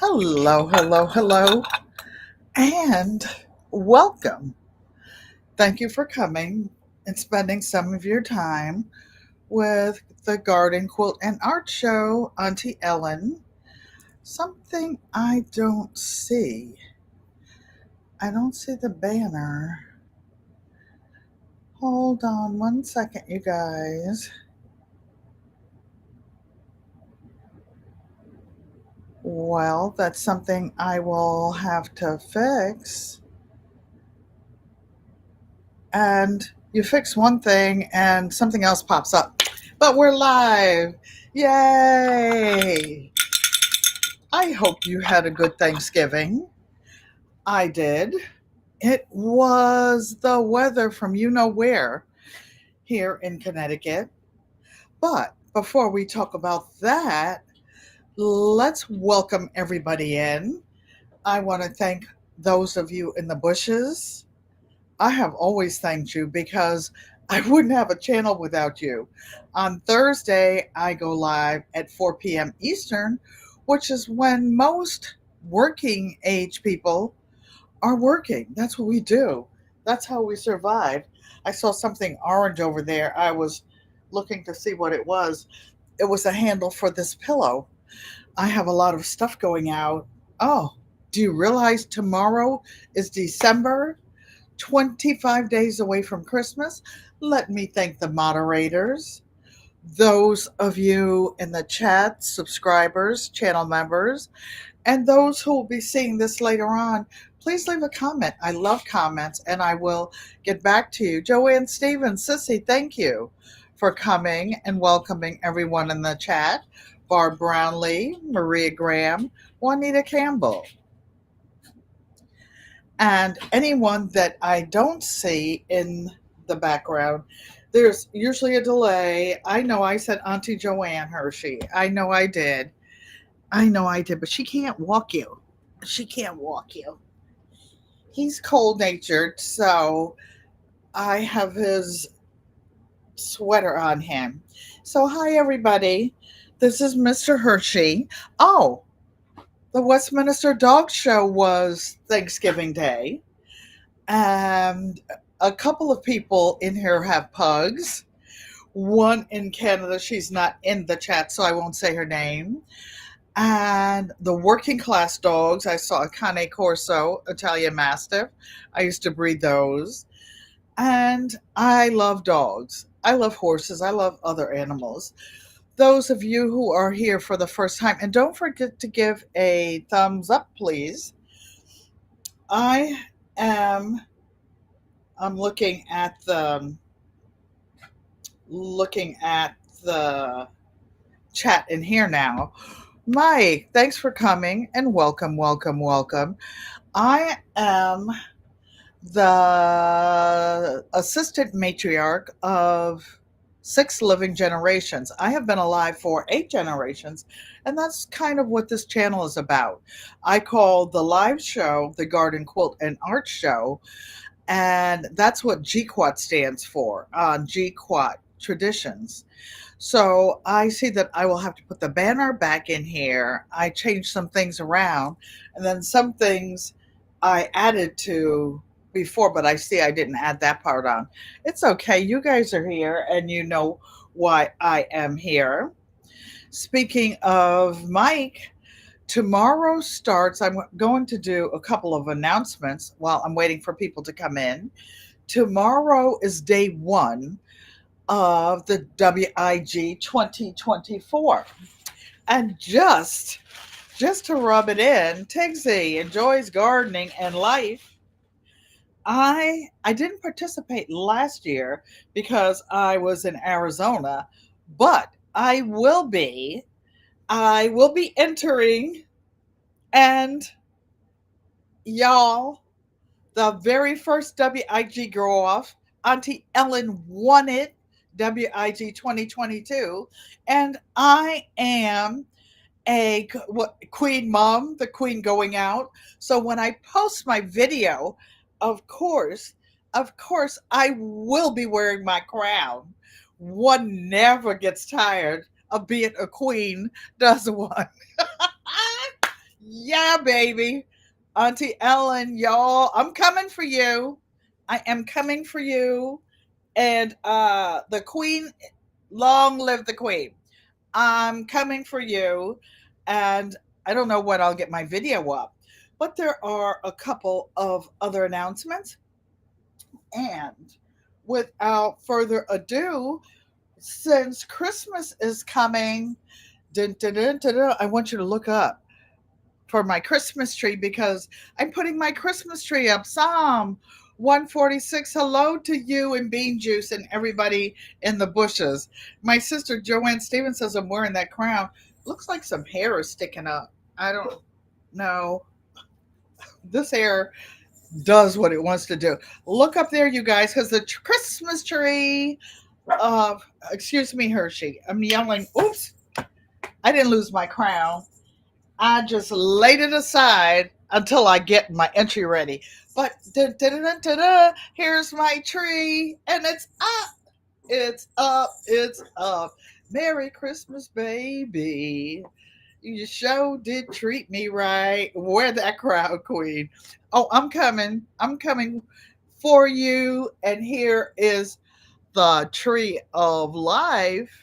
Hello, hello, hello, and welcome. Thank you for coming and spending some of your time with the Garden Quilt and Art Show, Auntie Ellen. Something I don't see. I don't see the banner. Hold on one second, you guys. Well, that's something I will have to fix. And you fix one thing and something else pops up. But we're live. Yay! I hope you had a good Thanksgiving. I did. It was the weather from you know where here in Connecticut. But before we talk about that, let's welcome everybody in. I want to thank those of you in the bushes. I have always thanked you because I wouldn't have a channel without you. On Thursday, I go live at 4 p.m. Eastern, which is when most working age people are working. That's what we do. That's how we survive. I saw something orange over there. I was looking to see what it was. It was a handle for this pillow. I have a lot of stuff going out. Oh, do you realize tomorrow is December? 25 days away from Christmas. Let me thank the moderators, those of you in the chat, subscribers, channel members, and those who will be seeing this later on. Please leave a comment. I love comments and I will get back to you. Joanne Stevens, Sissy, thank you for coming and welcoming everyone in the chat. Barb Brownlee, Maria Graham, Juanita Campbell. And anyone that I don't see in the background, there's usually a delay. I know I said Auntie Joanne Hershey. I know I did. But she can't walk you. She can't walk you. He's cold natured, so I have his sweater on him. So, hi, everybody. This is Mr. Hershey. Oh, the Westminster Dog Show was Thanksgiving Day. And a couple of people in here have pugs. One in Canada, she's not in the chat, so I won't say her name. And the working class dogs, I saw a Cane Corso, Italian Mastiff. I used to breed those. And I love dogs. I love horses. I love other animals. Those of you who are here for the first time, and don't forget to give a thumbs up, please. I'm looking at the chat in here now. Mike, thanks for coming and welcome, welcome, welcome. I am the assistant matriarch of 6 living generations. I have been alive for 8 generations, and that's kind of what this channel is about. I call the live show the Garden Quilt and Art Show, and that's what GQUAT stands for, GQUAT, Traditions. So I see that I will have to put the banner back in here. I changed some things around, and then some things I added to before, but I see I didn't add that part on. It's okay. You guys are here, and you know why I am here. Speaking of Mike, tomorrow starts. I'm going to do a couple of announcements while I'm waiting for people to come in. Tomorrow is day 1 of the WIG 2024. And just to rub it in, Tigsy enjoys gardening and life. I didn't participate last year because I was in Arizona, but I will be entering, and y'all, the very first WIG grow off, Auntie Ellen won it, WIG 2022, and I am queen mom, the queen going out. So when I post my video, of course, I will be wearing my crown. One never gets tired of being a queen, does one? Yeah, baby. Auntie Ellen, y'all, I'm coming for you. I am coming for you. And the queen, long live the queen. I'm coming for you. And I don't know when I'll get my video up, but there are a couple of other announcements. And without further ado, since Christmas is coming, dun, dun, dun, dun, dun, I want you to look up for my Christmas tree because I'm putting my Christmas tree up. Psalm 146. Hello to you and Bean Juice and everybody in the bushes. My sister Joanne Stevens says I'm wearing that crown. Looks like some hair is sticking up. I don't know. This hair does what it wants to do. Look up there, you guys, because the Christmas tree. Uh, Excuse me, Hershey. I'm yelling. Oops! I didn't lose my crown. I just laid it aside until I get my entry ready. But dun, dun, dun, dun, dun, dun, here's my tree, and it's up, it's up, it's up. Merry Christmas, baby. You sure did treat me right. Wear that crowd, queen. Oh, I'm coming for you. And here is the tree of life.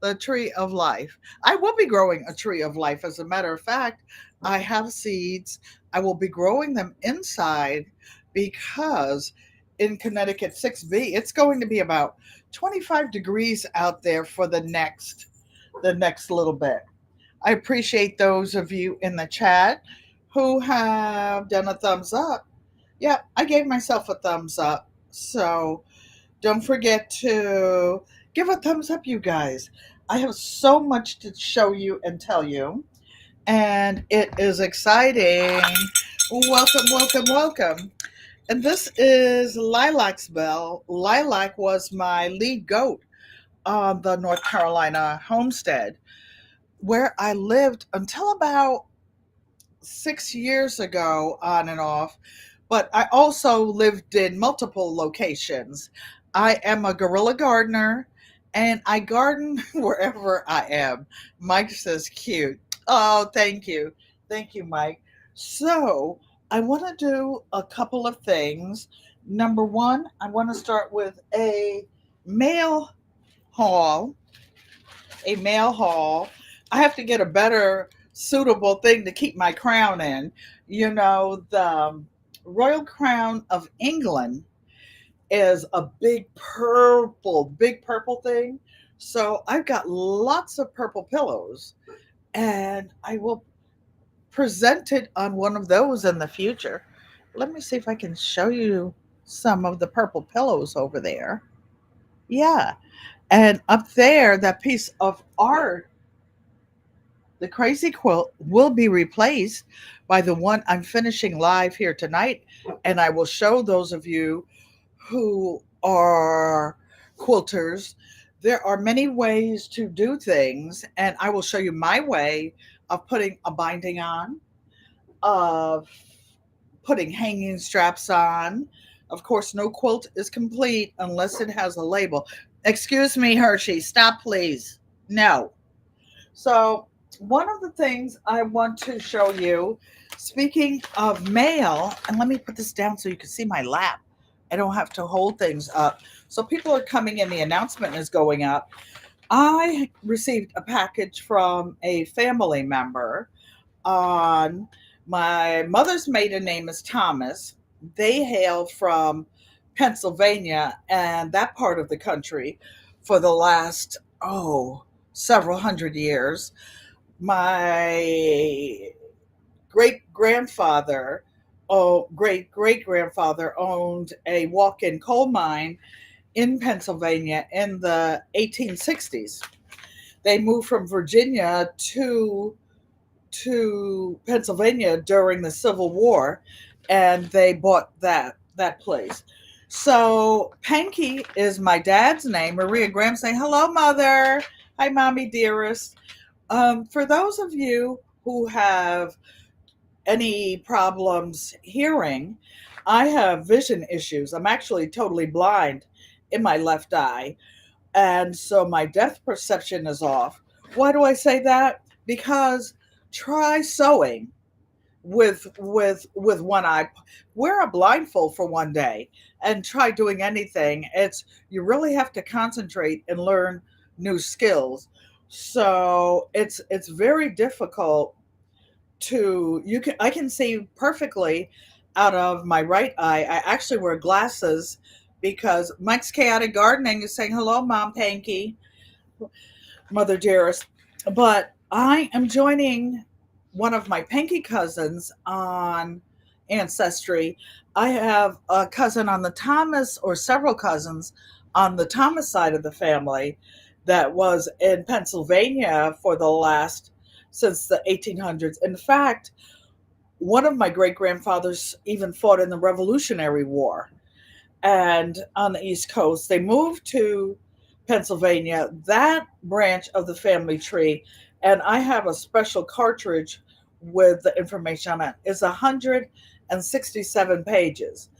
The tree of life. I will be growing a tree of life. As a matter of fact, I have seeds. I will be growing them inside because in Connecticut 6B, it's going to be about 25 degrees out there for the next little bit. I appreciate those of you in the chat who have done a thumbs up. Yeah, I gave myself a thumbs up. So don't forget to give a thumbs up, you guys. I have so much to show you and tell you, and it is exciting. Welcome, welcome, welcome. And this is Lilac's Bell. Lilac was my lead goat on the North Carolina homestead where I lived until about 6 years ago, on and off, but I also lived in multiple locations. I am a guerrilla gardener and I garden wherever I am. Mike says cute. Oh, thank you. Thank you, Mike. So, I want to do a couple of things. Number one, I want to start with mail haul a mail haul. I have to get a better suitable thing to keep my crown in. The Royal Crown of England is a big purple thing. So I've got lots of purple pillows and I will present it on one of those in the future. Let me see if I can show you some of the purple pillows over there. Yeah. And up there, that piece of art, the Crazy Quilt, will be replaced by the one I'm finishing live here tonight. And I will show those of you who are quilters. There are many ways to do things, and I will show you my way of putting a binding on, of putting hanging straps on. Of course, no quilt is complete unless it has a label. Excuse me, Hershey, stop, please. No. So, one of the things I want to show you, speaking of mail, and let me put this down so you can see my lap. I don't have to hold things up. So, people are coming in, the announcement is going up. I received a package from a family member on my mother's maiden name is Thomas. They hail from Pennsylvania and that part of the country for the last, several hundred years. My great great grandfather owned a walk in coal mine in Pennsylvania in the 1860s. They moved from Virginia to Pennsylvania during the Civil War, and they bought that place. So Pankey is my dad's name. Maria Graham saying, "Hello, mother. Hi, mommy, dearest." For those of you who have any problems hearing, I have vision issues. I'm actually totally blind in my left eye, and so my depth perception is off. Why do I say that? Because try sewing. with one eye. Wear a blindfold for one day and try doing anything. It's you really have to concentrate and learn new skills. So it's very difficult to you can I can see perfectly out of my right eye. I actually wear glasses because Mike's Chaotic Gardening is saying hello, Mom Pankey, Mother Dearest. But I am joining one of my Pankey cousins on Ancestry. I have a cousin on the Thomas, or several cousins on the Thomas side of the family that was in Pennsylvania for the last since the 1800s. In fact, one of my great grandfathers even fought in the Revolutionary War and on the East Coast. They moved to Pennsylvania, that branch of the family tree, and I have a special cartridge with the information on it. It's 167 pages.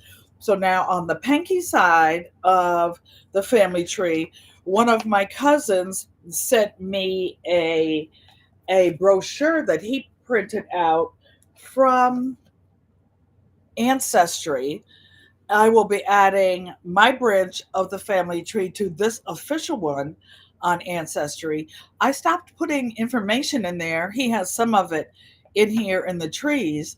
So now on the Pankey side of the family tree, one of my cousins sent me a brochure that he printed out from Ancestry. I will be adding my branch of the family tree to this official one on Ancestry. I stopped putting information in there. He has some of it in here in the trees,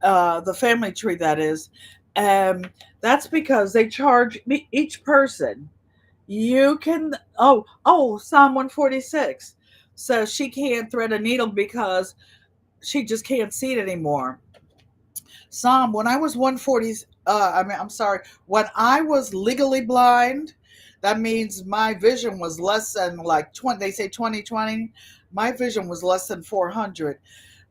the family tree that is. And that's because they charge me each person. You can, Psalm 146 says she can't thread a needle because she just can't see it anymore. When I was 140, I'm sorry, when I was legally blind, that means my vision was less than like 20, they say 20/20. My vision was less than 400.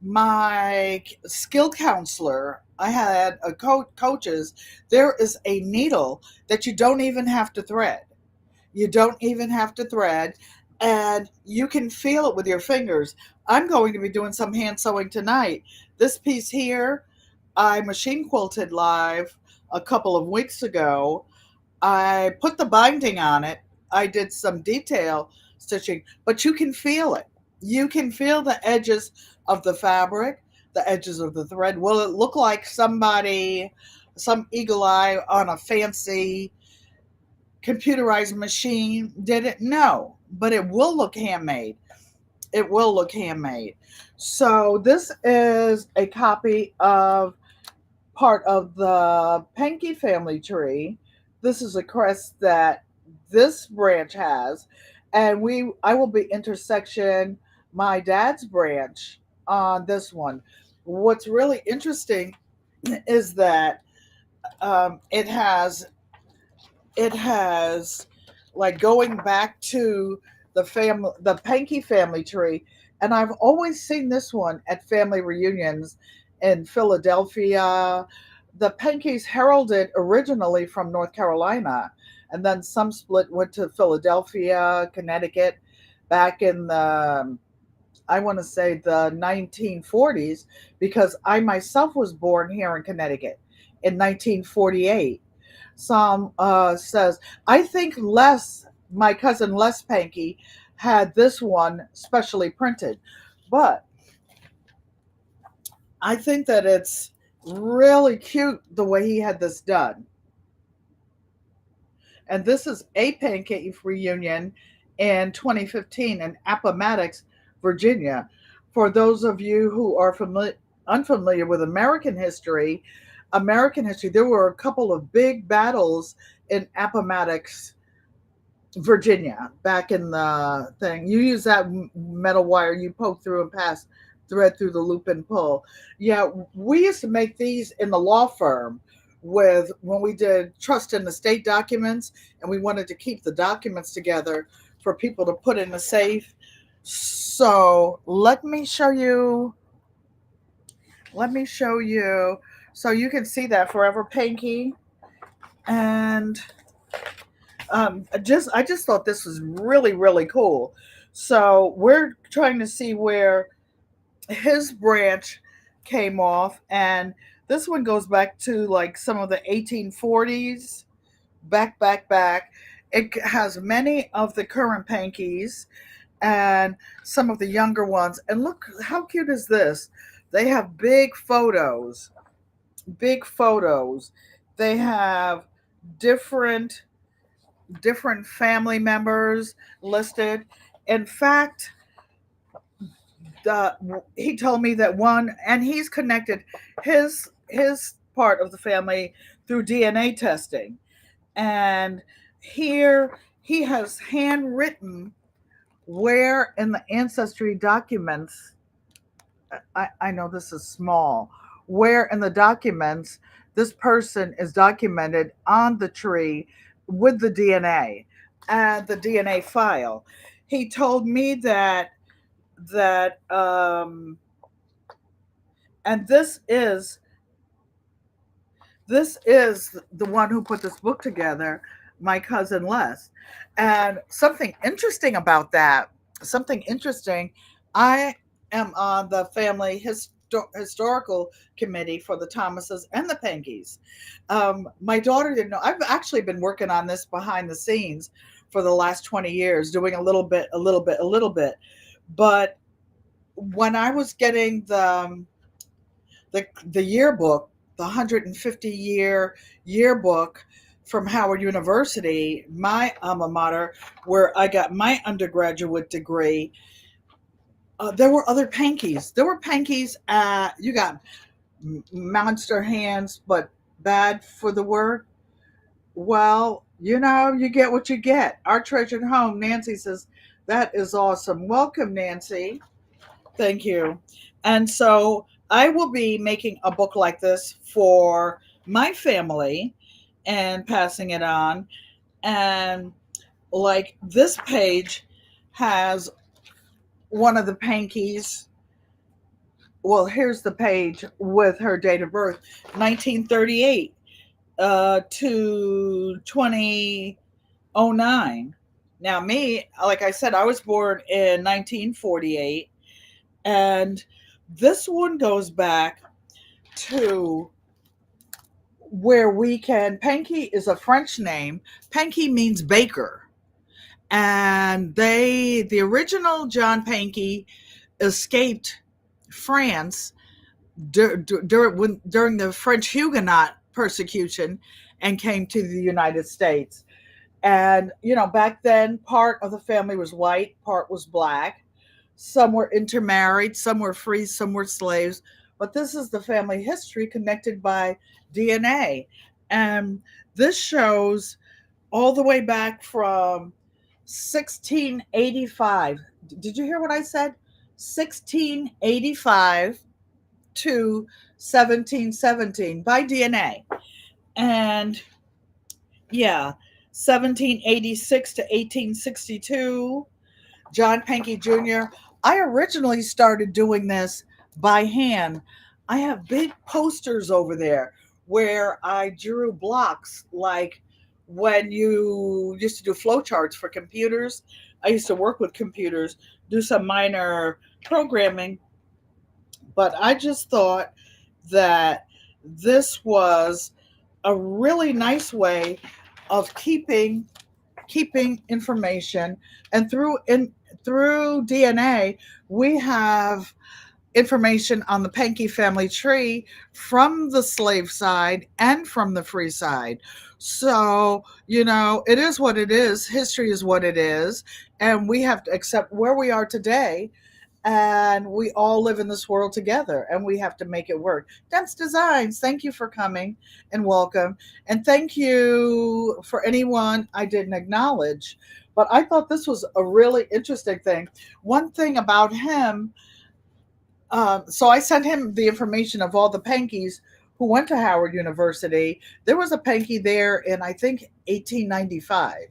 My skill counselor, I had a coaches, there is a needle that you don't even have to thread. You don't even have to thread, and you can feel it with your fingers. I'm going to be doing some hand sewing tonight. This piece here, I machine quilted live a couple of weeks ago. I put the binding on it. I did some detail stitching, but you can feel it. You can feel the edges of the fabric, the edges of the thread. Will it look like some eagle eye on a fancy computerized machine did it? No, but it will look handmade. It will look handmade. So this is a copy of part of the Pankey family tree. This is a crest that this branch has, and I will be intersection my dad's branch on this one. What's really interesting is that it has like going back to the Pankey family tree, and I've always seen this one at family reunions in Philadelphia. The Pankeys heralded originally from North Carolina, and then some split went to Philadelphia, Connecticut, back in the I want to say the 1940s, because I myself was born here in Connecticut in 1948. Some says, I think my cousin Les Pankey had this one specially printed, but I think that it's really cute the way he had this done. And this is a pancake reunion in 2015 in Appomattox, Virginia. For those of you who are unfamiliar with American history, there were a couple of big battles in Appomattox, Virginia, back in the thing. You use that metal wire, you poke through and pass thread through the loop and pull. Yeah, we used to make these in the law firm with when we did trust and estate documents, and we wanted to keep the documents together for people to put in the safe. So let me show you. Let me show you. So you can see that Forever Panky, and I just thought this was really really cool. So we're trying to see where his branch came off, and this one goes back to like some of the 1840s, back. It has many of the current Pankeys, and some of the younger ones. And look, how cute is this? They have big photos, big photos. They have different different family members listed. In fact, he told me that one, and he's connected his part of the family through DNA testing. And here he has handwritten where in the ancestry documents, I know this is small, where in the documents this person is documented on the tree with the DNA and the DNA file. He told me that and this is the one who put this book together, my cousin Les. And something interesting about that, something interesting, I am on the family historical committee for the Thomases and the Pankeys. My daughter didn't know. I've actually been working on this behind the scenes for the last 20 years, doing a little bit, a little bit, a little bit. But when I was getting the yearbook, the 150-year yearbook from Howard University, my alma mater, where I got my undergraduate degree, there were other Pankeys. There were Pankeys. You got monster hands, but bad for the word. Well, you get what you get. Our treasured home, Nancy says, that is awesome. Welcome, Nancy. Thank you. And so I will be making a book like this for my family and passing it on. And like this page has one of the Pankeys. Well, here's the page with her date of birth, 1938 to 2009. Now, me, like I said, I was born in 1948. And this one goes back to where we can. Pankey is a French name. Pankey means baker. And the original John Pankey escaped France during the French Huguenot persecution and came to the United States. And, back then, part of the family was white, part was black. Some were intermarried, some were free, some were slaves. But this is the family history connected by DNA. And this shows all the way back from 1685. Did you hear what I said? 1685 to 1717 by DNA. And yeah, 1786 to 1862, John Pankey Jr. I originally started doing this by hand. I have big posters over there where I drew blocks like when you used to do flowcharts for computers. I used to work with computers, do some minor programming, but I just thought that this was a really nice way of keeping information. And through DNA we have information on the Pankey family tree from the slave side and from the free side. So, it is what it is. History is what it is. And we have to accept where we are today. And we all live in this world together and we have to make it work. Dance Designs, thank you for coming and welcome. And thank you for anyone I didn't acknowledge. But I thought this was a really interesting thing. One thing about him, so I sent him the information of all the Pankeys who went to Howard University. There was a Pankey there in, I think, 1895.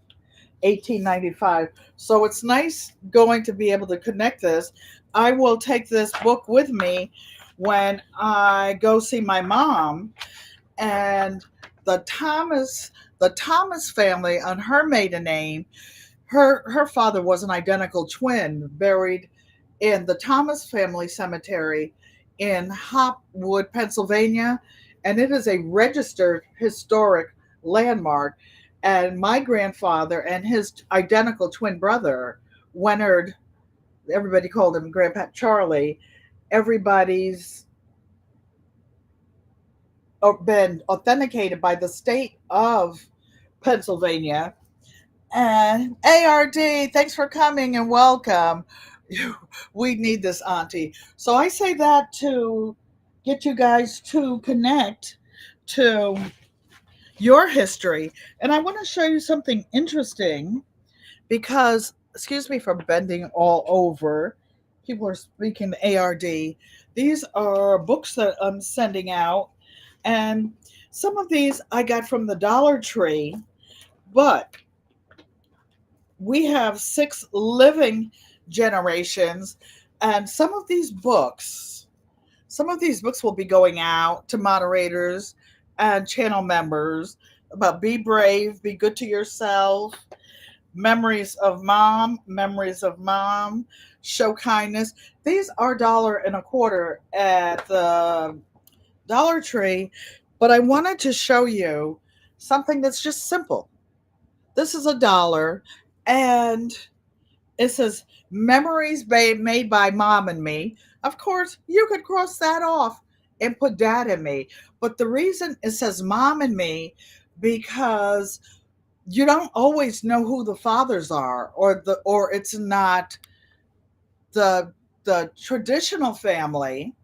1895. So it's nice going to be able to connect this. I will take this book with me when I go see my mom. And the Thomas family on her maiden name, her father was an identical twin buried in the Thomas family cemetery in Hopwood, Pennsylvania, and it is a registered historic landmark. And my grandfather and his identical twin brother, Leonard Everybody called him Grandpa Charlie. Everybody's been authenticated by the state of Pennsylvania. And ARD, thanks for coming and welcome. We need this, Auntie. So I say that to get you guys to connect to your history. And I want to show you something interesting because, excuse me for bending all over. People are speaking ARD. These are books that I'm sending out. And some of these I got from the Dollar Tree, but we have 6 living generations. And some of these books will be going out to moderators and channel members about be brave, be good to yourself, memories of mom, show kindness. These are $1.25 at the Dollar Tree, but I wanted to show you something that's just simple. This is $1, and it says memories made by mom and me. Of course, you could cross that off and put dad and me. But the reason it says mom and me, because you don't always know who the fathers are, or it's not the traditional family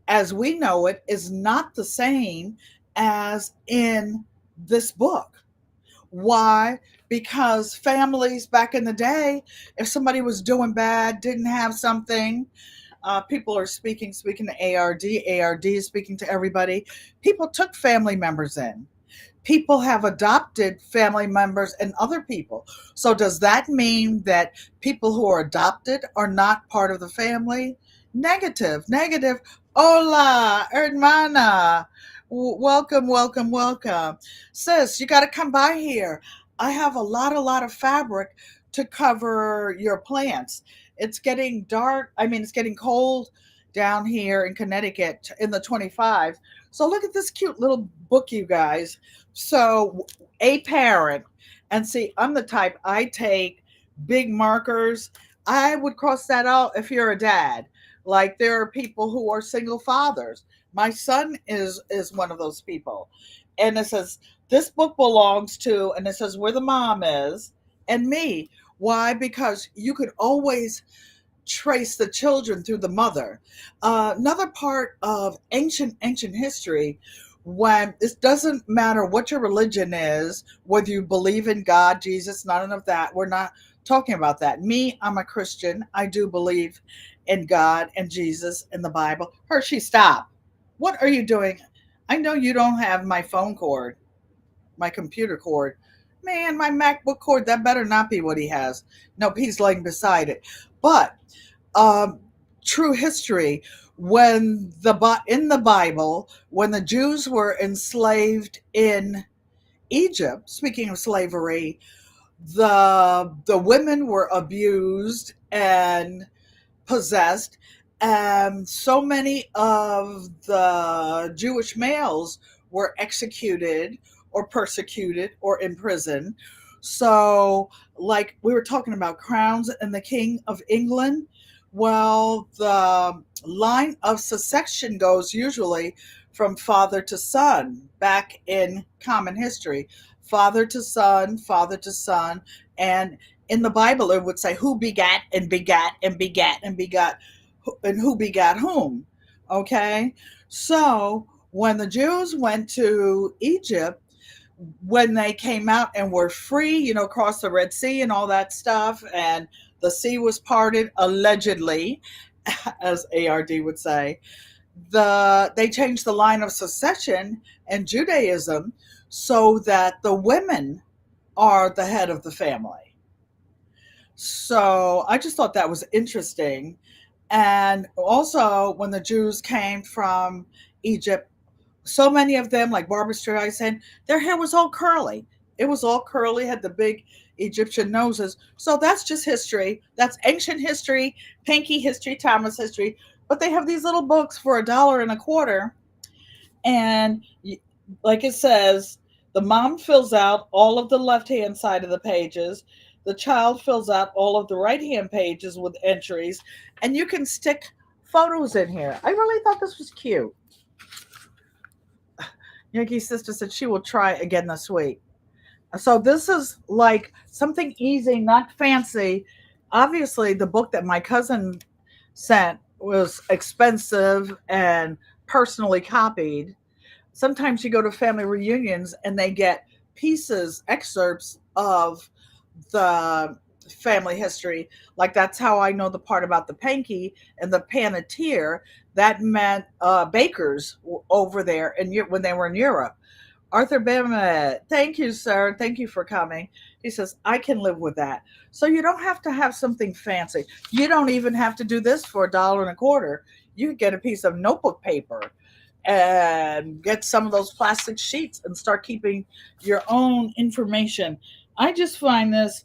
as we know it is not the same as in this book. Why? Because families back in the day, if somebody was doing bad, didn't have something, people are speaking to ARD is speaking to everybody. People took family members in. People have adopted family members and other people. So does that mean that people who are adopted are not part of the family? Negative, negative. Hola, hermana. Welcome, welcome, welcome. Sis, you got to come by here. I have a lot of fabric to cover your plants. It's getting dark. I mean, it's getting cold down here in Connecticut in the 25. So look at this cute little book, you guys. So, a parent, and see, I'm the type I take big markers. I would cross that out if you're a dad. Like there are people who are single fathers. My son is one of those people. And it says this book belongs to, and it says where the mom is and me. Why? Because you could always trace the children through the mother. Another part of ancient history, when it doesn't matter what your religion is, whether you believe in God, Jesus, none of that. We're not talking about that. Me, I'm a Christian. I do believe in God and Jesus and the Bible. Hershey, stop. What are you doing? I know you don't have my phone cord, my computer cord. Man, my MacBook cord, that better not be what he has. Nope, he's laying beside it. But um, true history, when in the Bible, when the Jews were enslaved in Egypt, speaking of slavery, the women were abused and possessed, and so many of the Jewish males were executed or persecuted or imprisoned. So, like we were talking about crowns and the King of England, well, the line of succession goes usually from father to son back in common history. Father to son, and in the Bible, it would say who begat and begat and begat and begot and who begat whom. Okay? So when the Jews went to Egypt, when they came out and were free, across the Red Sea and all that stuff, and the sea was parted allegedly, as ARD would say, they changed the line of succession in Judaism so that the women are the head of the family. So I just thought that was interesting. And also, when the Jews came from Egypt, so many of them, like Barbara Streisand, their hair was all curly. It was all curly, had the big Egyptian noses. So that's just history. That's ancient history, Pankey history, Thomas history. But they have these little books for $1.25. And like it says, the mom fills out all of the left hand side of the pages. The child fills out all of the right hand pages with entries, and you can stick photos in here. I really thought this was cute. Yankee's sister said she will try again this week. So this is like something easy, not fancy. Obviously, the book that my cousin sent was expensive and personally copied. Sometimes you go to family reunions and they get pieces, excerpts of the family history. Like that's how I know the part about the Pankey and the Panettiere. That meant bakers over there when they were in Europe. Arthur Bennett, thank you, sir. Thank you for coming. He says, I can live with that. So you don't have to have something fancy. You don't even have to do this for $1.25. You can get a piece of notebook paper and get some of those plastic sheets and start keeping your own information. I just find this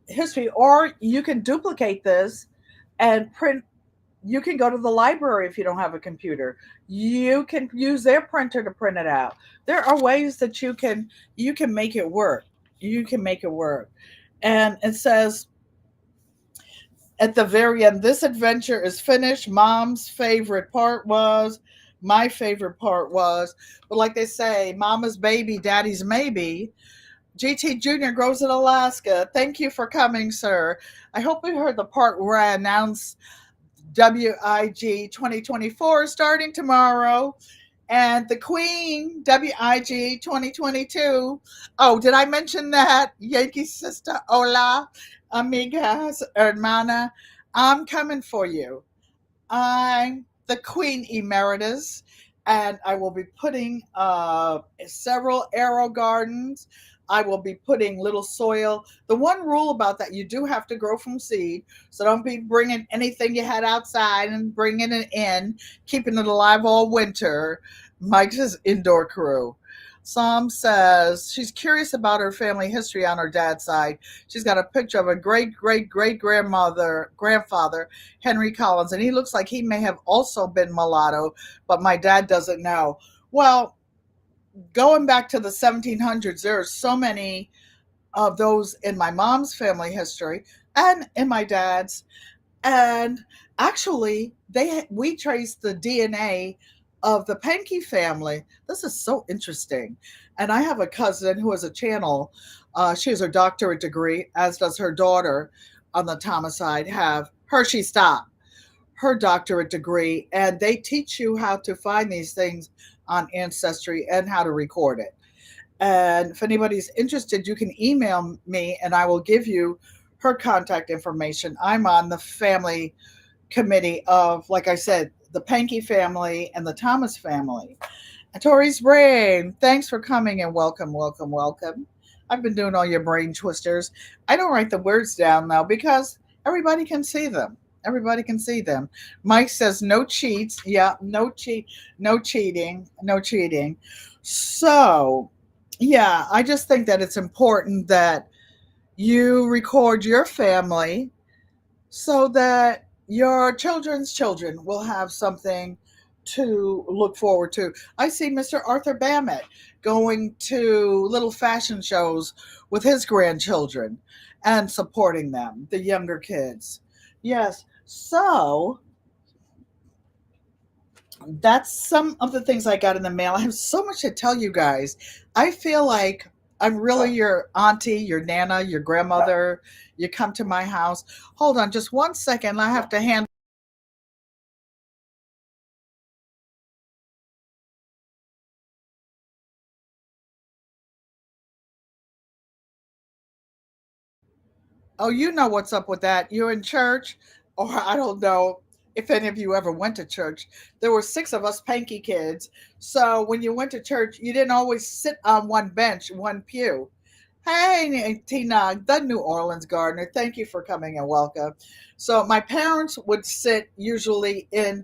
history, or you can duplicate this and print. You can go to the library if you don't have a computer. You can use their printer to print it out. There are ways that you can make it work. You can make it work. And it says at the very end, this adventure is finished. Mom's favorite part was, my favorite part was, but like they say, mama's baby, daddy's maybe. GT Jr. grows in Alaska. Thank you for coming, sir. I hope you heard the part where I announced WIG 2024 starting tomorrow. And the Queen, WIG 2022. Oh, did I mention that? Yankee sister, hola, amigas, hermana. I'm coming for you. I'm the Queen Emeritus, and I will be putting several arrow gardens. I will be putting little soil. The one rule about that, you do have to grow from seed. So don't be bringing anything you had outside and bringing it in, keeping it alive all winter. Mike's is indoor crew. Psalm says she's curious about her family history on her dad's side. She's got a picture of a great grandfather, Henry Collins, and he looks like he may have also been mulatto, but my dad doesn't know. Well, going back to the 1700s, there are so many of those in my mom's family history and in my dad's. And actually, we traced the DNA of the Pankey family. This is so interesting. And I have a cousin who has a channel. She has her doctorate degree, as does her daughter on the Thomas side, have Hershey Stop, her doctorate degree. And they teach you how to find these things on Ancestry and how to record it. And if anybody's interested, you can email me and I will give you her contact information. I'm on the family committee of, like I said, the Pankey family and the Thomas family. And Tori's brain, thanks for coming and welcome, welcome, welcome. I've been doing all your brain twisters. I don't write the words down now because everybody can see them. Everybody can see them. Mike says no cheats. Yeah, no cheating, no cheating. So, yeah, I just think that it's important that you record your family so that your children's children will have something to look forward to. I see Mr. Arthur Bamet going to little fashion shows with his grandchildren and supporting them, the younger kids. Yes. So that's some of the things I got in the mail. I have so much to tell you guys. I feel like I'm really your auntie, your nana, your grandmother. You come to my house. Hold on just 1 second. I have to hand. Oh, you know what's up with that. You're in church, or I don't know if any of you ever went to church. There were six of us Pankey kids. So when you went to church, you didn't always sit on one bench, one pew. Hey, Tina, the New Orleans gardener. Thank you for coming and welcome. So my parents would sit usually in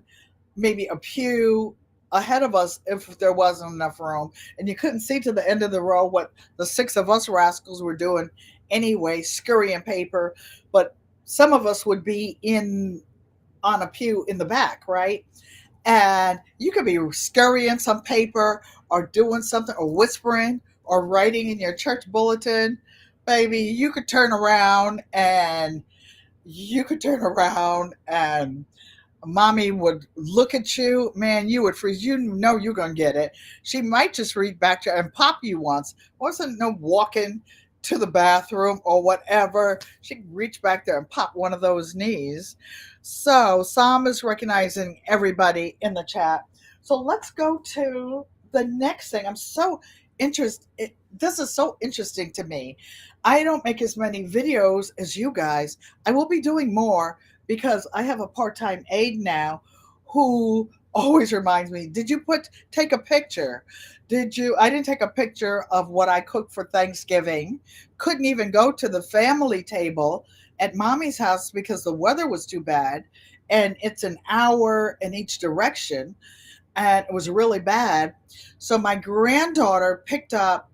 maybe a pew ahead of us if there wasn't enough room, and you couldn't see to the end of the row what the six of us rascals were doing anyway, scurrying paper. But some of us would be in on a pew in the back, right? And you could be scurrying some paper or doing something or whispering or writing in your church bulletin. baby, you could turn around and mommy would look at you, man, you would freeze. You know you're gonna get it. She might just reach back to you and pop you once. Wasn't no walking to the bathroom or whatever. She'd reach back there and pop one of those knees. So Sam is recognizing everybody in the chat. So let's go to the next thing. I'm so interested. This is so interesting to me. I don't make as many videos as you guys. I will be doing more because I have a part-time aide now who always reminds me, did you take a picture? Did you I didn't take a picture of what I cooked for Thanksgiving. Couldn't even go to the family table at mommy's house because the weather was too bad and it's an hour in each direction and it was really bad. So my granddaughter picked up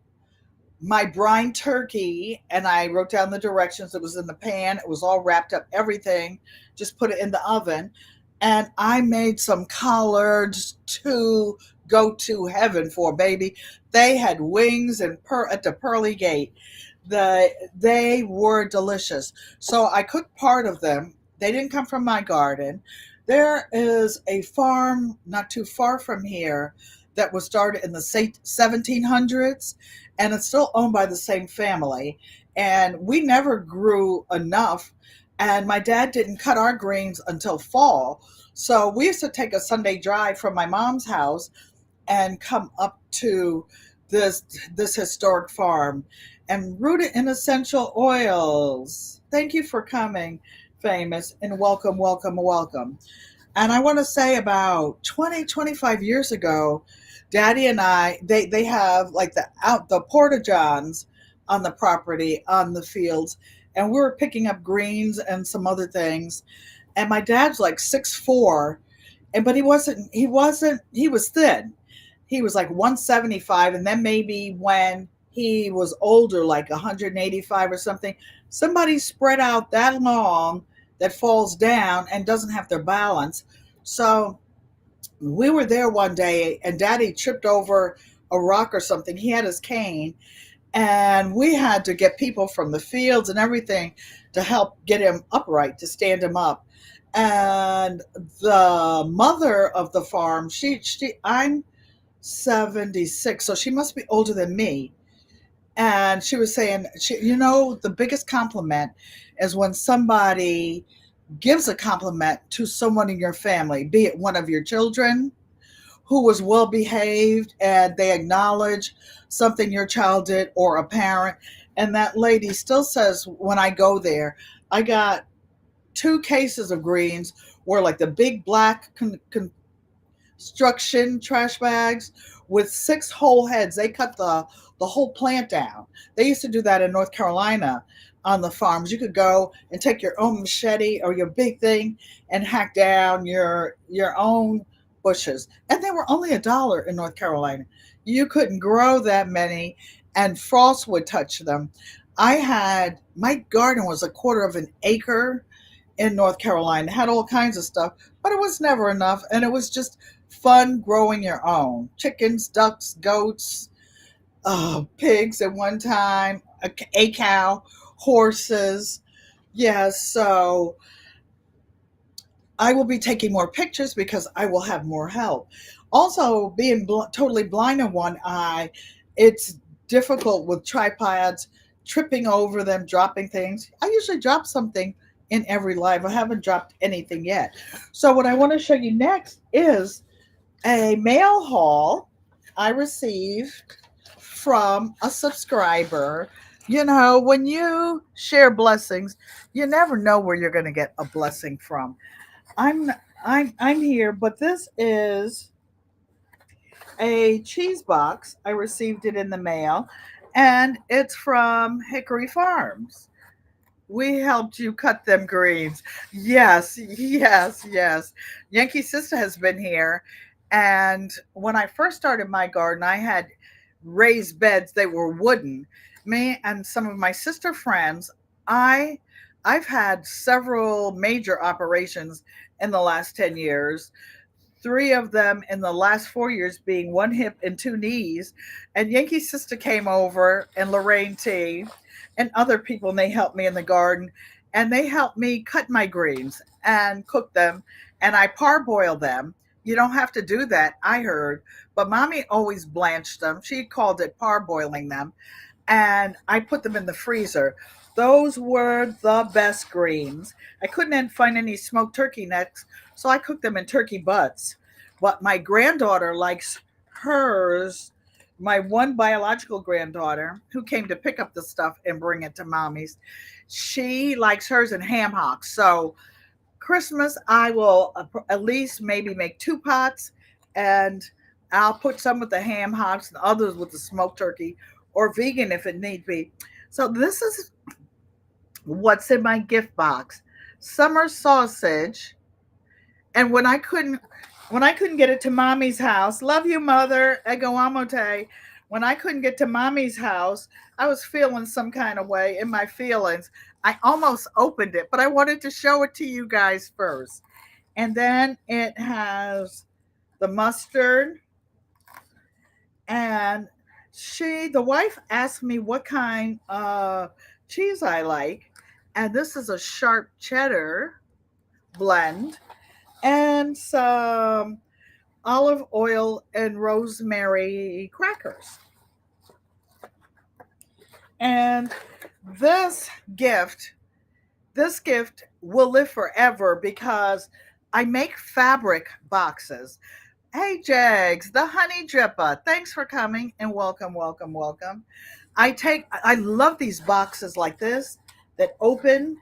my brine turkey and I wrote down the directions. It was in the pan, it was all wrapped up, everything. Just put it in the oven. And I made some collards to go to heaven for, baby. They had wings and at the pearly gate. They were delicious. So I cooked part of them. They didn't come from my garden. There is a farm not too far from here that was started in the 1700s and it's still owned by the same family. And we never grew enough. And my dad didn't cut our greens until fall. So we used to take a Sunday drive from my mom's house and come up to this this historic farm and root it in essential oils. Thank you for coming, famous, and welcome, welcome, welcome. And I want to say about 20, 25 years ago, Daddy and they have like the porta johns on the property, on the fields, and we were picking up greens and some other things. And my dad's like 6'4", and but he was thin. He was like 175, and then maybe when he was older, like 185 or something, somebody spread out that long that falls down and doesn't have their balance. So we were there one day and Daddy tripped over a rock or something. He had his cane and we had to get people from the fields and everything to help get him upright, to stand him up. And the mother of the farm, I'm 76, so she must be older than me. And she was saying, the biggest compliment is when somebody gives a compliment to someone in your family, be it one of your children who was well behaved and they acknowledge something your child did, or a parent. And that lady still says, when I go there, I got 2 cases of greens were like the big black construction trash bags with 6 whole heads. They cut the whole plant down. They used to do that in North Carolina on the farms. You could go and take your own machete or your big thing and hack down your own bushes. And they were only $1 in North Carolina. You couldn't grow that many, and frost would touch them. My garden was a quarter of an acre in North Carolina. It had all kinds of stuff, but it was never enough. And it was just fun growing your own chickens, ducks, goats, pigs at one time, a cow, horses. Yes, so I will be taking more pictures because I will have more help. Also, being totally blind in one eye, it's difficult with tripods, tripping over them, dropping things. I usually drop something in every live. I haven't dropped anything yet. So, what I want to show you next is a mail haul I received from a subscriber. When you share blessings, you never know where you're going to get a blessing from. I'm I'm here, but this is a cheese box. I received it in the mail, and it's from Hickory Farms. We helped you cut them greens. Yes, yes, yes. Yankee Sister has been here, and when I first started my garden, I had raised beds. They were wooden. Me and some of my sister friends, I I've had several major operations in the last 10 years. three of them in the last 4 years being one hip and two knees. And Yankee's sister came over, and Lorraine T, and other people, and they helped me in the garden. And they helped me cut my greens and cook them. And I parboil them. You don't have to do that, I heard. But mommy always blanched them. She called it parboiling them. And I put them in the freezer. Those were the best greens. I couldn't find any smoked turkey necks, so I cooked them in turkey butts. But my granddaughter likes hers. My one biological granddaughter, who came to pick up the stuff and bring it to mommy's, she likes hers in ham hocks. So Christmas, I will at least maybe make two pots, and I'll put some with the ham hocks and others with the smoked turkey, or vegan if it need be. So this is what's in my gift box: summer sausage. And when I couldn't get it to mommy's house, love you mother, ego amote. When I couldn't get to mommy's house, I was feeling some kind of way in my feelings. I almost opened it, but I wanted to show it to you guys first. And then it has the mustard, and the wife asked me what kind of cheese I like, and this is a sharp cheddar blend, and some olive oil and rosemary crackers. And this gift, this gift will live forever because I make fabric boxes. Hey Jags, the honey dripper. Thanks for coming and welcome, welcome, welcome. I love these boxes like this that open,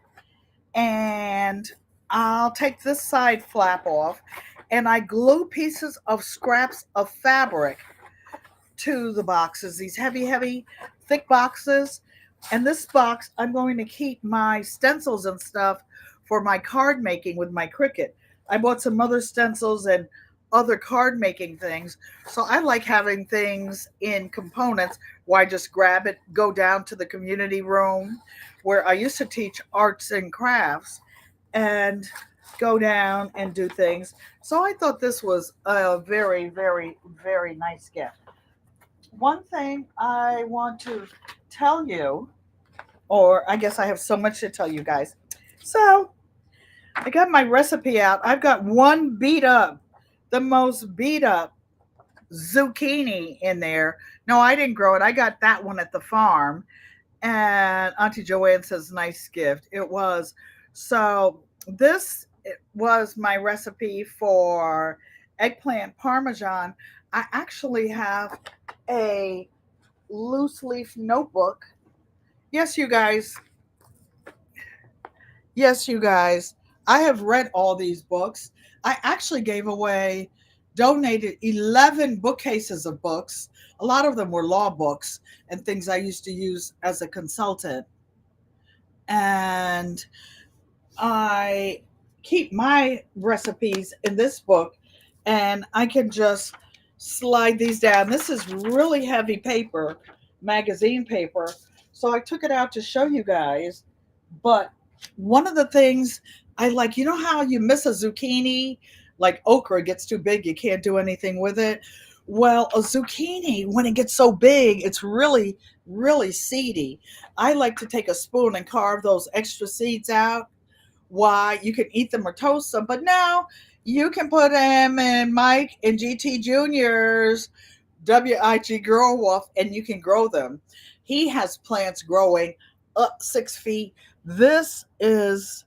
and I'll take this side flap off, and I glue pieces of scraps of fabric to the boxes, these heavy, heavy, thick boxes. And this box, I'm going to keep my stencils and stuff for my card making with my Cricut. I bought some other stencils and other card making things. So I like having things in components where I just grab it, go down to the community room where I used to teach arts and crafts, and go down and do things. So I thought this was a very, very, very nice gift. One thing I want to tell you, or I guess I have so much to tell you guys. So I got my recipe out. I've got one beat up, the most beat up zucchini in there. No, I didn't grow it. I got that one at the farm. And Auntie Joanne says, nice gift. It was. So this was my recipe for eggplant parmesan. I actually have a loose leaf notebook. Yes, you guys. Yes, you guys. I have read all these books. I actually gave away, donated 11 bookcases of books. A lot of them were law books and things I used to use as a consultant. And I keep my recipes in this book, and I can just slide these down. This is really heavy paper, magazine paper. So I took it out to show you guys. But one of the things I like, you know how you miss a zucchini? Like okra gets too big, you can't do anything with it. Well, a zucchini, when it gets so big, it's really, really seedy. I like to take a spoon and carve those extra seeds out. Why, you can eat them or toast them, but now you can put them in Mike and GT Jr.'s WIG Grow Wolf, and you can grow them. He has plants growing up 6 feet. This is,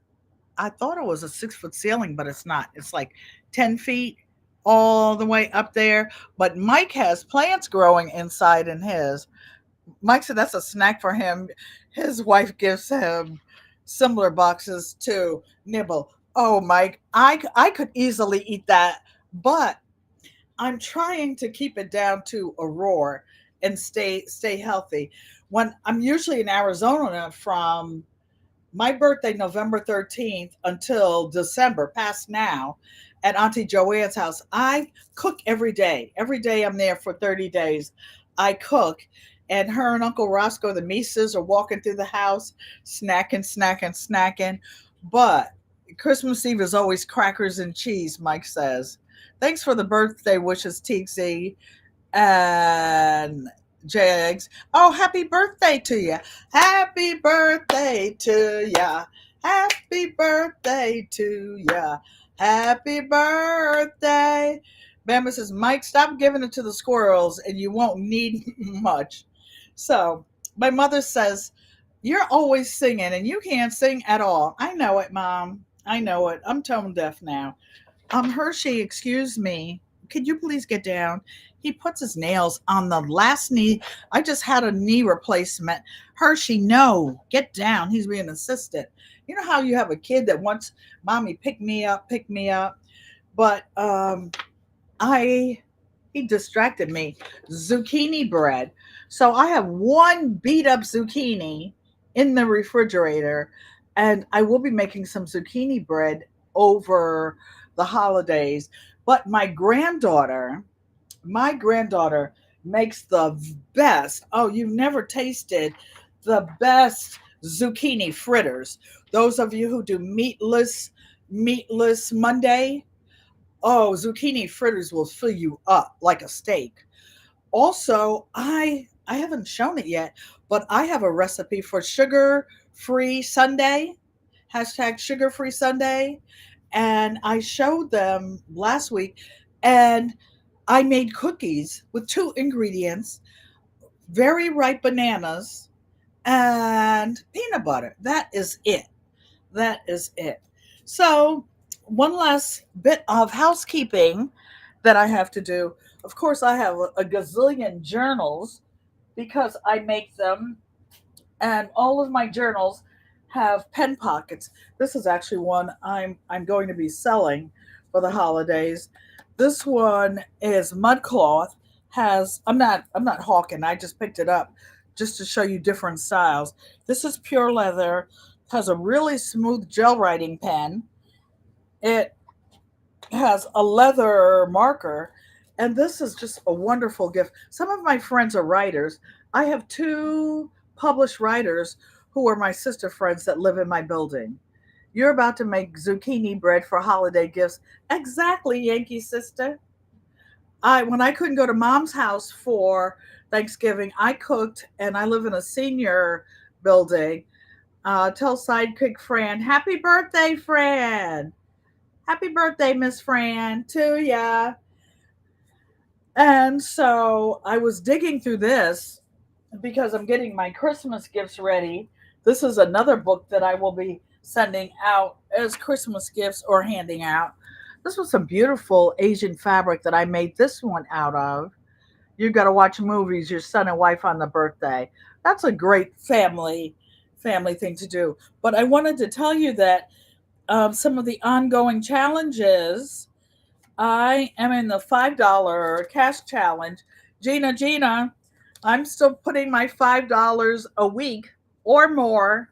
I thought it was a 6 foot ceiling, but it's not. It's like 10 feet all the way up there. But Mike has plants growing inside in his. Mike said that's a snack for him. His wife gives him similar boxes to nibble. Oh, Mike, I could easily eat that, but I'm trying to keep it down to a roar and stay healthy. When I'm usually in Arizona from my birthday, November 13th, until December, past now, at Auntie Joanne's house, I cook every day. Every day I'm there for 30 days. I cook. And her and Uncle Roscoe, the Mises, are walking through the house, snacking, snacking, snacking. But Christmas Eve is always crackers and cheese, Mike says. Thanks for the birthday wishes, TC and Jags. Oh, happy birthday to you. Happy birthday to ya. Happy birthday to ya. Happy birthday. Bama says, Mike, stop giving it to the squirrels and you won't need much. So, my mother says, you're always singing and you can't sing at all. I know it, Mom. I know it. I'm tone deaf now. Hershey, excuse me. Could you please get down? He puts his nails on the last knee. I just had a knee replacement. Hershey, no, get down. He's being insistent. You know how you have a kid that wants mommy pick me up. But I he distracted me. Zucchini bread. So I have one beat up zucchini in the refrigerator, and I will be making some zucchini bread over the holidays. But my granddaughter makes the best. Oh, you've never tasted the best zucchini fritters. Those of you who do meatless Monday, oh, zucchini fritters will fill you up like a steak. Also, I haven't shown it yet, but I have a recipe for sugar-free Sunday. Hashtag sugar-free Sunday. And I showed them last week, and I made cookies with two ingredients, very ripe bananas and peanut butter. That is it. That is it. So, one last bit of housekeeping that I have to do. Of course, I have a gazillion journals because I make them, and all of my journals have pen pockets. This is actually one I'm going to be selling for the holidays. This one is mud cloth. Has I'm not hawking. I just picked it up just to show you different styles. This is pure leather. Has a really smooth gel writing pen. It has a leather marker, and this is just a wonderful gift. Some of my friends are writers. I have two published writers who are my sister friends that live in my building. You're about to make zucchini bread for holiday gifts. Exactly, Yankee sister. I When I couldn't go to mom's house for Thanksgiving, I cooked, and I live in a senior building. Tell Sidekick Fran, happy birthday, Fran. Happy birthday, Miss Fran, to ya. And so I was digging through this because I'm getting my Christmas gifts ready. This is another book that I will be sending out as Christmas gifts or handing out. This was some beautiful Asian fabric that I made this one out of. You got to watch movies, your son and wife on the birthday. That's a great family thing to do. But I wanted to tell you that some of the ongoing challenges. I am in the $5 cash challenge. Gina, I'm still putting my $5 a week or more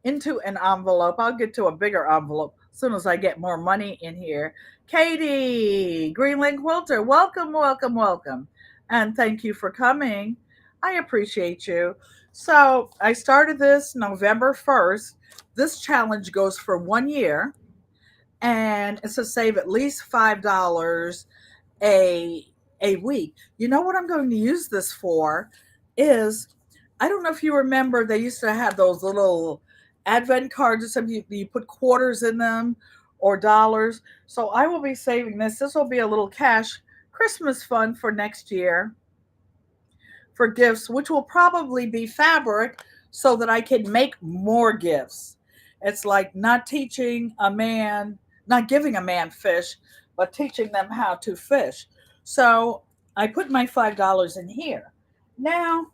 into an envelope. I'll get to a bigger envelope as soon as I get more money in here. Katy, Greenland Quilter, welcome, welcome, welcome. And thank you for coming. I appreciate you. So I started this November 1st. This challenge goes for 1 year, and it's to save at least $5 a week. You know what I'm going to use this for is, I don't know if you remember, they used to have those little advent cards or something. You put quarters in them or dollars. So I will be saving this. This will be a little cash Christmas fund for next year for gifts, which will probably be fabric so that I can make more gifts. It's like not giving a man fish, but teaching them how to fish. So I put my $5 in here. Now,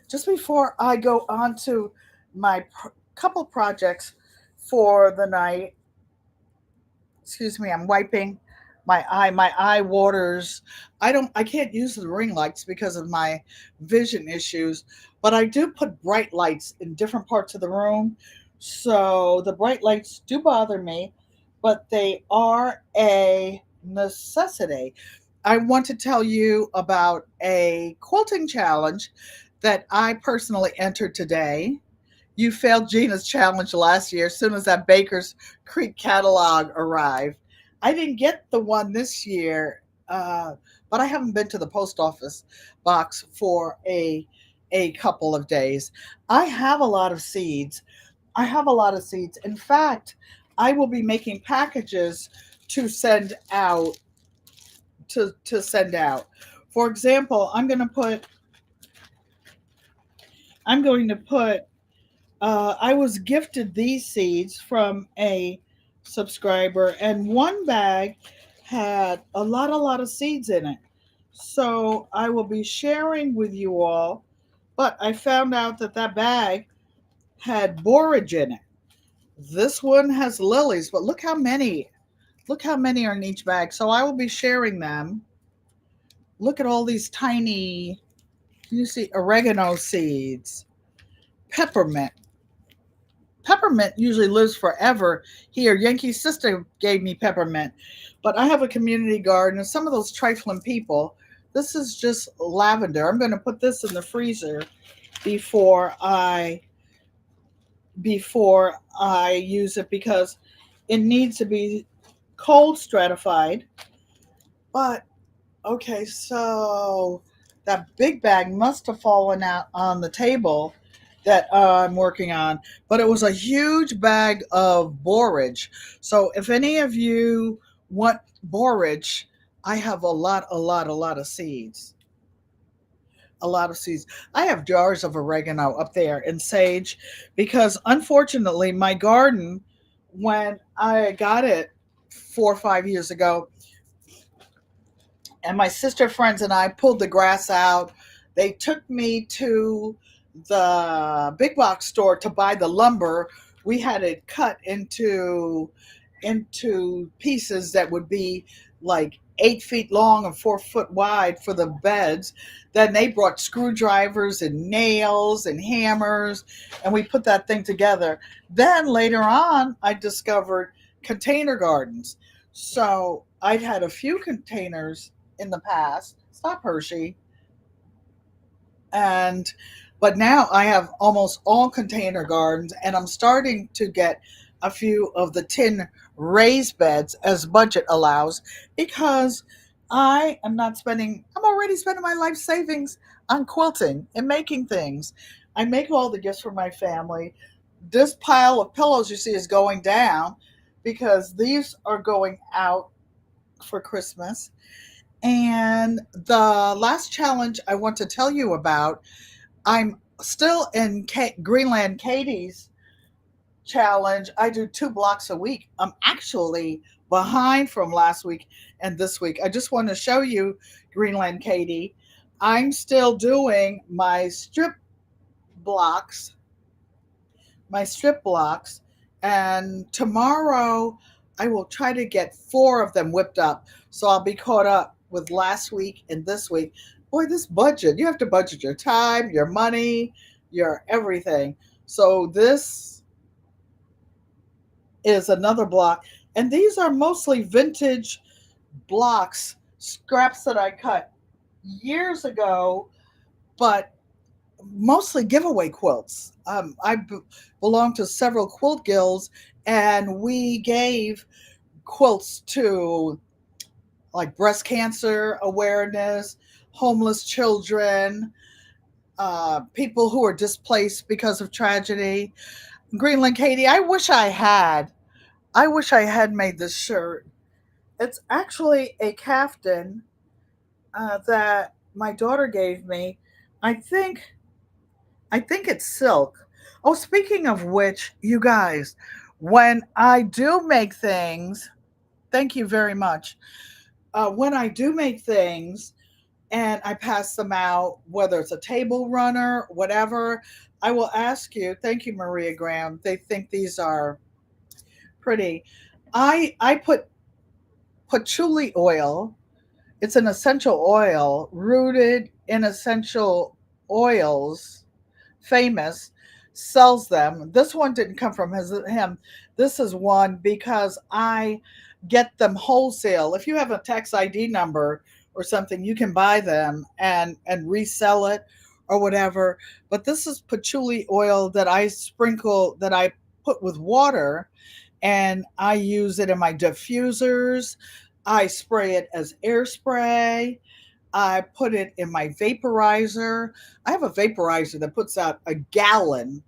just before I go on to my couple projects for the night, excuse me, I'm wiping my eye. My eye waters. I can't use the ring lights because of my vision issues, but I do put bright lights in different parts of the room. So the bright lights do bother me, but they are a necessity. I want to tell you about a quilting challenge that I personally entered today. You failed Gina's challenge last year as soon as that Baker's Creek catalog arrived. I didn't get the one this year, but I haven't been to the post office box for a couple of days. I have a lot of seeds. I have a lot of seeds. In fact, I will be making packages to send out to send out. For example, I'm going to put I was gifted these seeds from a subscriber, and one bag had a lot of seeds in it. So I will be sharing with you all, but I found out that that bag had borage in it. This one has lilies, but look how many are in each bag. So I will be sharing them. Look at all these tiny, can you see oregano seeds, peppermint. Peppermint usually lives forever here. Yankee's sister gave me peppermint, but I have a community garden and some of those trifling people. This is just lavender. I'm going to put this in the freezer before I before I use it because it needs to be cold stratified. But okay, so that big bag must have fallen out on the table that I'm working on, but it was a huge bag of borage. So if any of you want borage, I have a lot of seeds. A lot of seeds. I have jars of oregano up there and sage because unfortunately my garden, when I got it 4 or 5 years ago, and my sister friends and I pulled the grass out. They took me to the big box store to buy the lumber. We had it cut into pieces that would be like 8 feet long and 4 foot wide for the beds. Then they brought screwdrivers and nails and hammers, and we put that thing together. Then later on, I discovered container gardens. So I'd had a few containers in the past. Stop, Hershey. And but now I have almost all container gardens, and I'm starting to get a few of the tin raised beds as budget allows because I am not spending. I'm already spending my life savings on quilting and making things. I make all the gifts for my family. This pile of pillows you see is going down because these are going out for Christmas. And the last challenge I want to tell you about, I'm still in Greenland Katie's challenge. I do 2 blocks a week. I'm actually behind from last week and this week. I just want to show you Greenland Katie. I'm still doing blocks, my strip blocks, and tomorrow I will try to get 4 of them whipped up. So I'll be caught up with last week and this week. Boy, this budget, you have to budget your time, your money, your everything. So this is another block. And these are mostly vintage blocks, scraps that I cut years ago, but mostly giveaway quilts. Belong to several quilt guilds, and we gave quilts to like breast cancer awareness, homeless children, people who are displaced because of tragedy. Greenland Katie, I wish I had made this shirt. It's actually a caftan that my daughter gave me. I think I think it's silk. Oh, speaking of which, you guys, when I do make things, thank you very much. When I do make things and I pass them out, whether it's a table runner, whatever, I will ask you. Thank you, Maria Graham. They think these are pretty. I put patchouli oil. It's an essential oil rooted in essential oils. Famous sells them. This one didn't come from him. This is one because I get them wholesale. If you have a tax ID number or something, you can buy them and resell it or whatever. But this is patchouli oil that I put with water and I use it in my diffusers. I spray it as air spray. I put it in my vaporizer. I have a vaporizer that puts out a gallon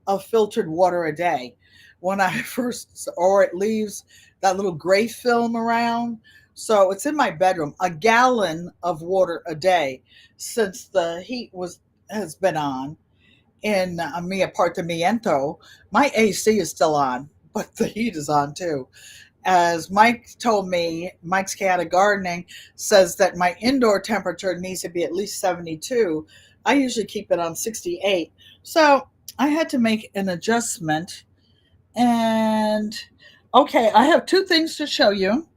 of filtered water a day. When I first, or it leaves that little gray film around. So it's in my bedroom, a gallon of water a day since the heat was has been on in mi apartamento. My AC is still on, but the heat is on too. As Mike told me, Mike's Chaotic Gardening says that my indoor temperature needs to be at least 72. I usually keep it on 68. So I had to make an adjustment. And okay, I have two things to show you.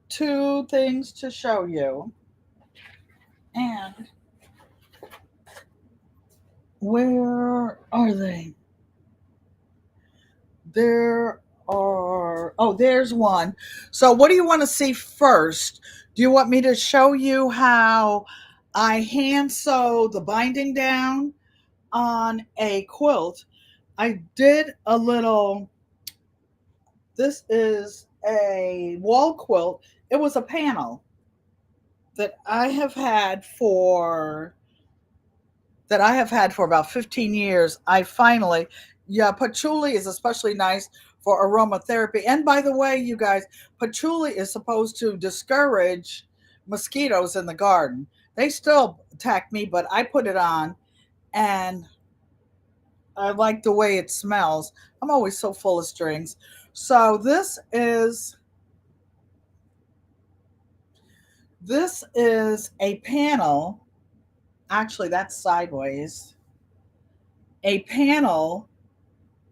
Two things to show you. And where are they? There are, oh, there's one. So, what do you want to see first? Do you want me to show you how I hand sew the binding down on a quilt? I did a little, this is a wall quilt. It was a panel that I have had for about 15 years. I finally, yeah, patchouli is especially nice for aromatherapy. And by the way, you guys, patchouli is supposed to discourage mosquitoes in the garden. They still attack me, but I put it on and I like the way it smells. I'm always so full of strings. So this is a panel. Actually, that's sideways. A panel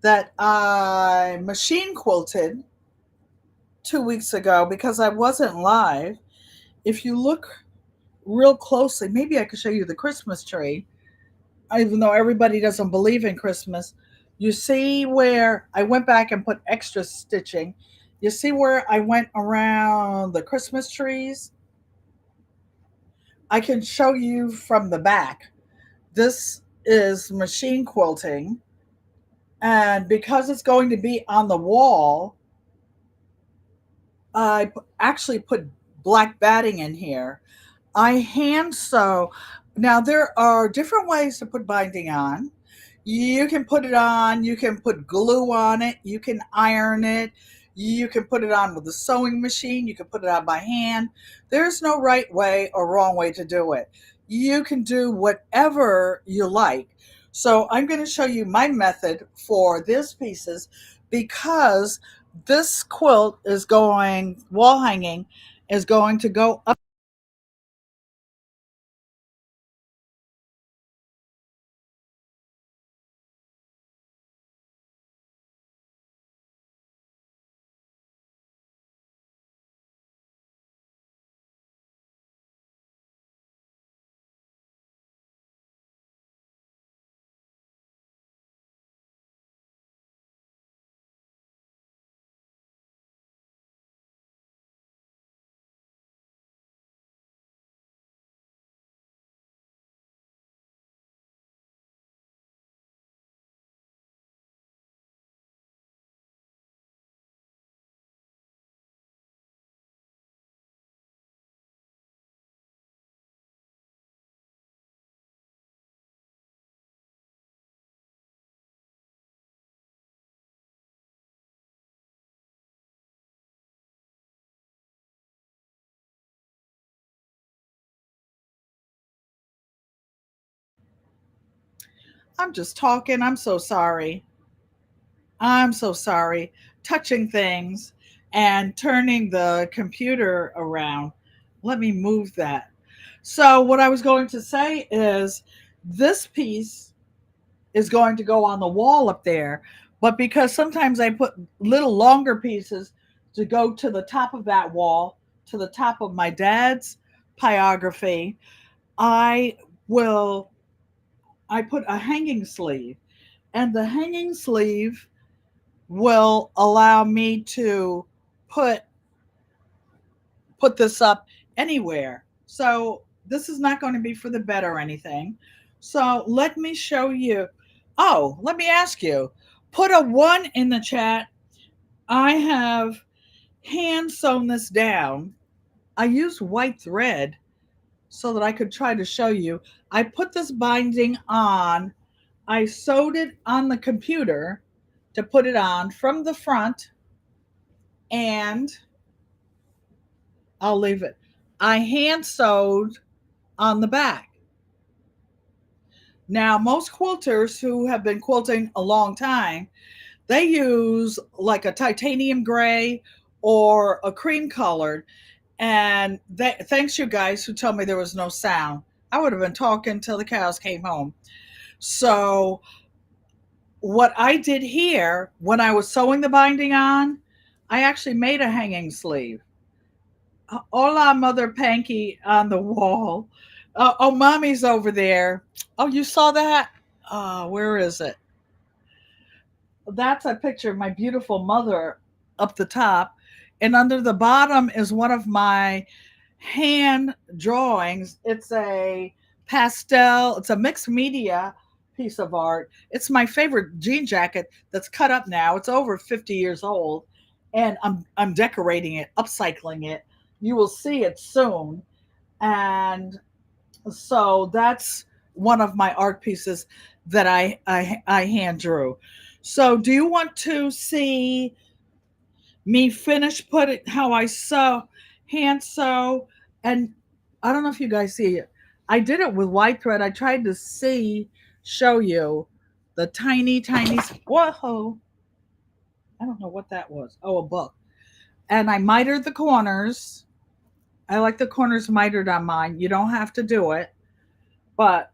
that I machine quilted 2 weeks ago because I wasn't live. If you look real closely, maybe I could show you the Christmas tree, even though everybody doesn't believe in Christmas. You see where I went back and put extra stitching. You see where I went around the Christmas trees? I can show you from the back. This is machine quilting. And because it's going to be on the wall, actually put black batting in here. I hand sew. Now, there are different ways to put binding on. You can put it on, you can put glue on it, you can iron it, you can put it on with a sewing machine, you can put it on by hand. There's no right way or wrong way to do it. You can do whatever you like. So I'm going to show you my method for these pieces because this quilt is going, wall hanging is going to go up. I'm just talking. I'm so sorry. I'm so sorry. Touching things and turning the computer around. Let me move that. So, what I was going to say is this piece is going to go on the wall up there, but because sometimes I put little longer pieces to go to the top of that wall, to the top of my dad's pyrography, I will, I put a hanging sleeve, and the hanging sleeve will allow me to put put this up anywhere. So this is not going to be for the bed or anything. So let me show you. Oh, let me ask you. Put a 1 in the chat. I have hand sewn this down. I used white thread so that I could try to show you. I put this binding on. I sewed it on the computer to put it on from the front, and I'll leave it. I hand sewed on the back. Now, most quilters who have been quilting a long time, they use like a titanium gray or a cream colored. And thanks you guys who told me there was no sound. I would have been talking till the cows came home. So what I did here when I was sewing the binding on, I actually made a hanging sleeve. Hola, Mother Pankey on the wall. Oh, Mommy's over there. Oh, you saw that? Where is it? That's a picture of my beautiful mother up the top. And under the bottom is one of my hand drawings. It's a pastel, it's a mixed media piece of art. It's my favorite jean jacket that's cut up now. It's over 50 years old. And I'm decorating it, upcycling it. You will see it soon. And so that's one of my art pieces that I hand drew. So do you want to see me finish putting how I sew, hand sew, and I don't know if you guys see it. I did it with white thread. I tried to show you the tiny, whoa, I don't know what that was. Oh, a book. And I mitered the corners. I like the corners mitered on mine. You don't have to do it, but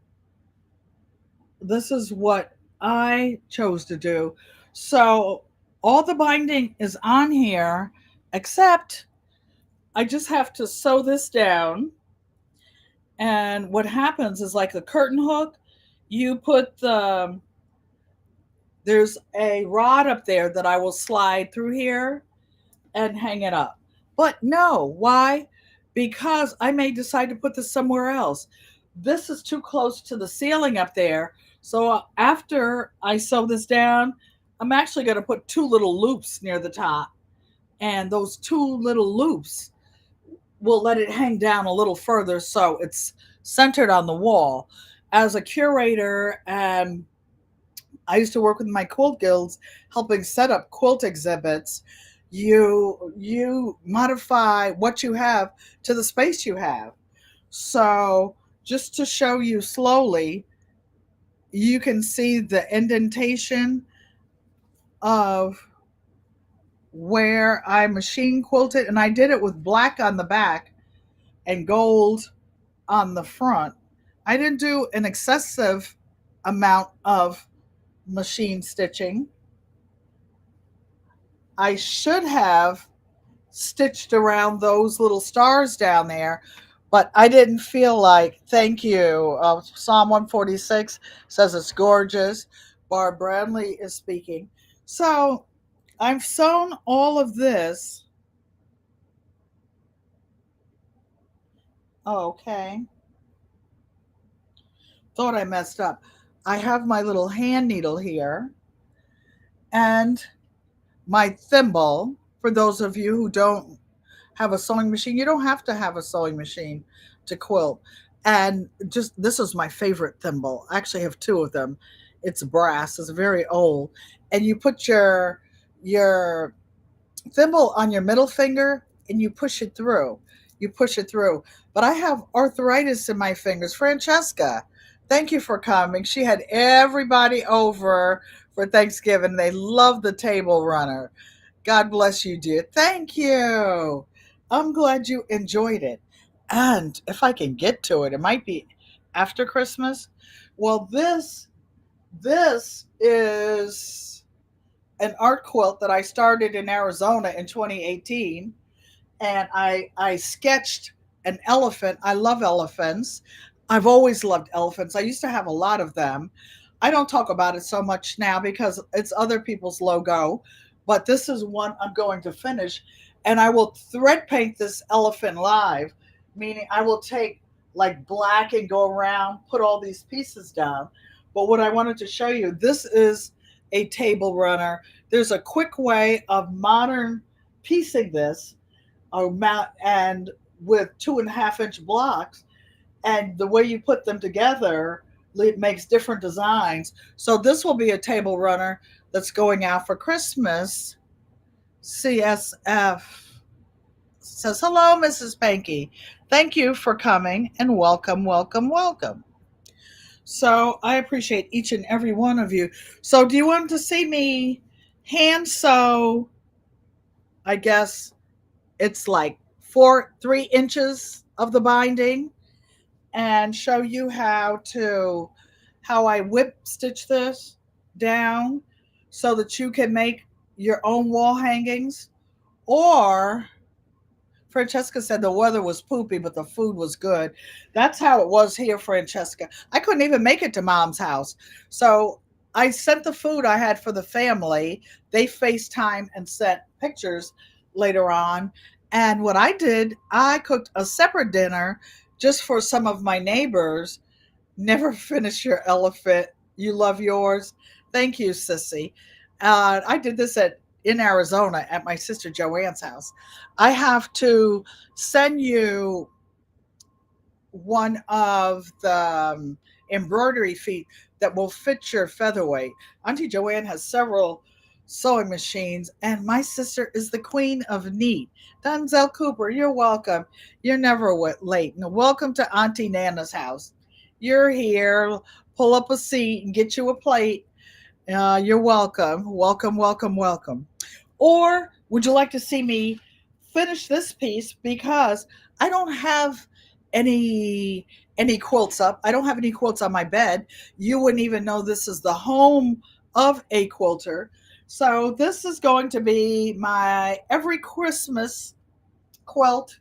this is what I chose to do. So all the binding is on here, except I just have to sew this down. And what happens is like the curtain hook, you put there's a rod up there that I will slide through here and hang it up. But no, why? Because I may decide to put this somewhere else. This is too close to the ceiling up there. So after I sew this down, I'm actually going to put 2 little loops near the top. And those 2 little loops will let it hang down a little further so it's centered on the wall. As a curator, and I used to work with my quilt guilds helping set up quilt exhibits, you modify what you have to the space you have. So just to show you slowly, you can see the indentation of where I machine quilted, and I did it with black on the back and gold on the front. I didn't do an excessive amount of machine stitching. I should have stitched around those little stars down there, but I didn't feel like. Thank you. Psalm 146 says it's gorgeous. Barb Bradley is speaking. So I've sewn all of this. Oh, okay. Thought I messed up. I have my little hand needle here and my thimble. For those of you who don't have a sewing machine, you don't have to have a sewing machine to quilt. And just this is my favorite thimble. I actually have 2 of them. It's brass, it's very old. And you put your thimble on your middle finger and you push it through. You push it through. But I have arthritis in my fingers. Francesca, thank you for coming. She had everybody over for Thanksgiving. They love the table runner. God bless you, dear. Thank you. I'm glad you enjoyed it. And if I can get to it, it might be after Christmas. Well, this is an art quilt that I started in Arizona in 2018, and I sketched an elephant. I love elephants. I've always loved elephants. I used to have a lot of them. I don't talk about it so much now because it's other people's logo, but this is one I'm going to finish, and I will thread paint this elephant live, meaning I will take like black and go around, put all these pieces down. But what I wanted to show you, this is a table runner. There's a quick way of modern piecing this, and with 2.5 inch blocks, and the way you put them together makes different designs. So this will be a table runner that's going out for Christmas. CSF says, hello, Mrs. Pankey. Thank you for coming and welcome, welcome, welcome. So I appreciate each and every one of you. So do you want to see me hand sew? I guess it's like 3 inches of the binding, and show you how I whip stitch this down so that you can make your own wall hangings. Or Francesca said the weather was poopy, but the food was good. That's how it was here, Francesca. I couldn't even make it to mom's house. So I sent the food I had for the family. They FaceTime and sent pictures later on. And what I did, I cooked a separate dinner just for some of my neighbors. Never finish your elephant. You love yours. Thank you, Sissy. I did this in Arizona at my sister Joanne's house. I have to send you one of the embroidery feet that will fit your featherweight. Auntie Joanne has several sewing machines, and my sister is the queen of neat. Denzel Cooper, you're welcome. You're never late. Now, welcome to Auntie Nana's house. You're here. Pull up a seat and get you a plate. You're welcome. Welcome, welcome, welcome. Or would you like to see me finish this piece, because I don't have any quilts up. I don't have any quilts on my bed. You wouldn't even know this is the home of a quilter. So this is going to be my every Christmas quilt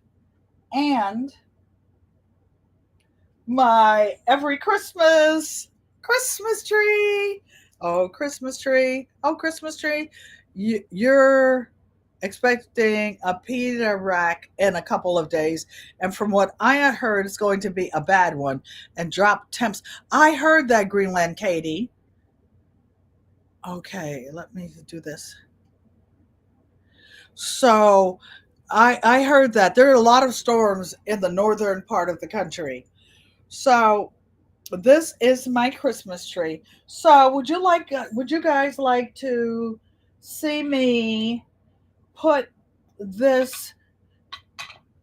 and my every Christmas tree. Oh, Christmas tree. Oh, Christmas tree. You're expecting a pita rack in a couple of days. And from what I heard, it's going to be a bad one and drop temps. I heard that, Greenland Katy. Okay, let me do this. So I heard that there are a lot of storms in the northern part of the country. So this is my Christmas tree. So would you guys like to see me put this,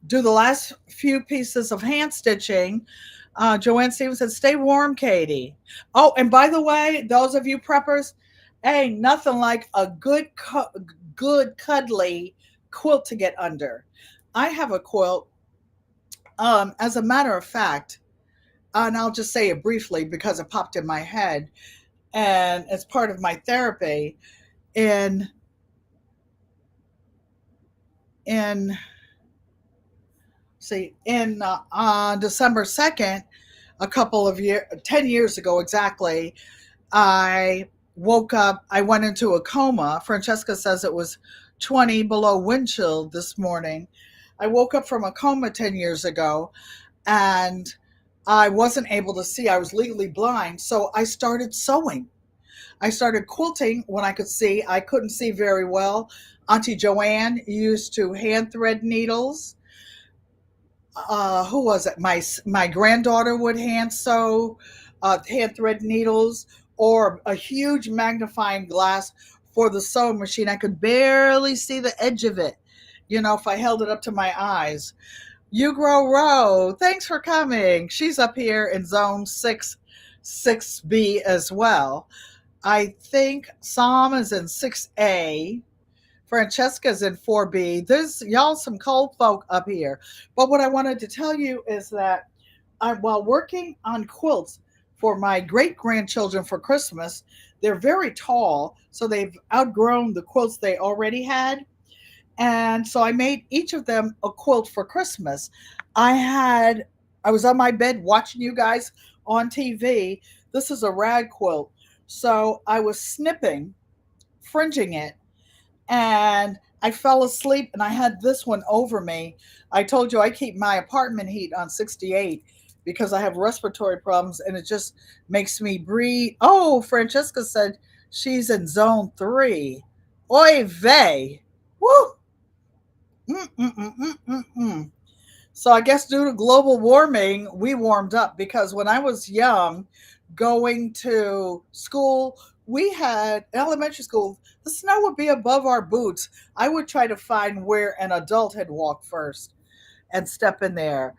do the last few pieces of hand stitching? Joanne Stevens said, stay warm, Katy. Oh, and by the way, those of you preppers, ain't nothing like a good cuddly quilt to get under. I have a quilt. As a matter of fact, and I'll just say it briefly because it popped in my head, and it's part of my therapy. In in see in on December 2nd, a couple of 10 years ago exactly, I woke up. I went into a coma. Francesca says it was 20 below wind chill this morning. I woke up from a coma 10 years ago, and I wasn't able to see. I was legally blind. So I started sewing. I started quilting when I could see. I couldn't see very well. Auntie Joanne used to hand thread needles. Who was it? My granddaughter would hand thread needles, or a huge magnifying glass for the sewing machine. I could barely see the edge of it, if I held it up to my eyes. You Grow Row, thanks for coming. She's up here in zone 6B as well. I think Psalm is in 6A. Francesca's in 4B. There's y'all some cold folk up here. But what I wanted to tell you is that while working on quilts for my great grandchildren for Christmas, they're very tall, so they've outgrown the quilts they already had. And so I made each of them a quilt for Christmas. I was on my bed watching you guys on TV. This is a rag quilt. So I was fringing it, and I fell asleep, and I had this one over me. I told you I keep my apartment heat on 68 because I have respiratory problems, and it just makes me breathe. Oh, Francesca said She's in zone 3. Oy vey. Woo! Mm-mm-mm-mm-mm-mm. So I guess due to global warming, we warmed up because when I was young, going to school, we had elementary school, the snow would be above our boots. I would try to find where an adult had walked first and step in there.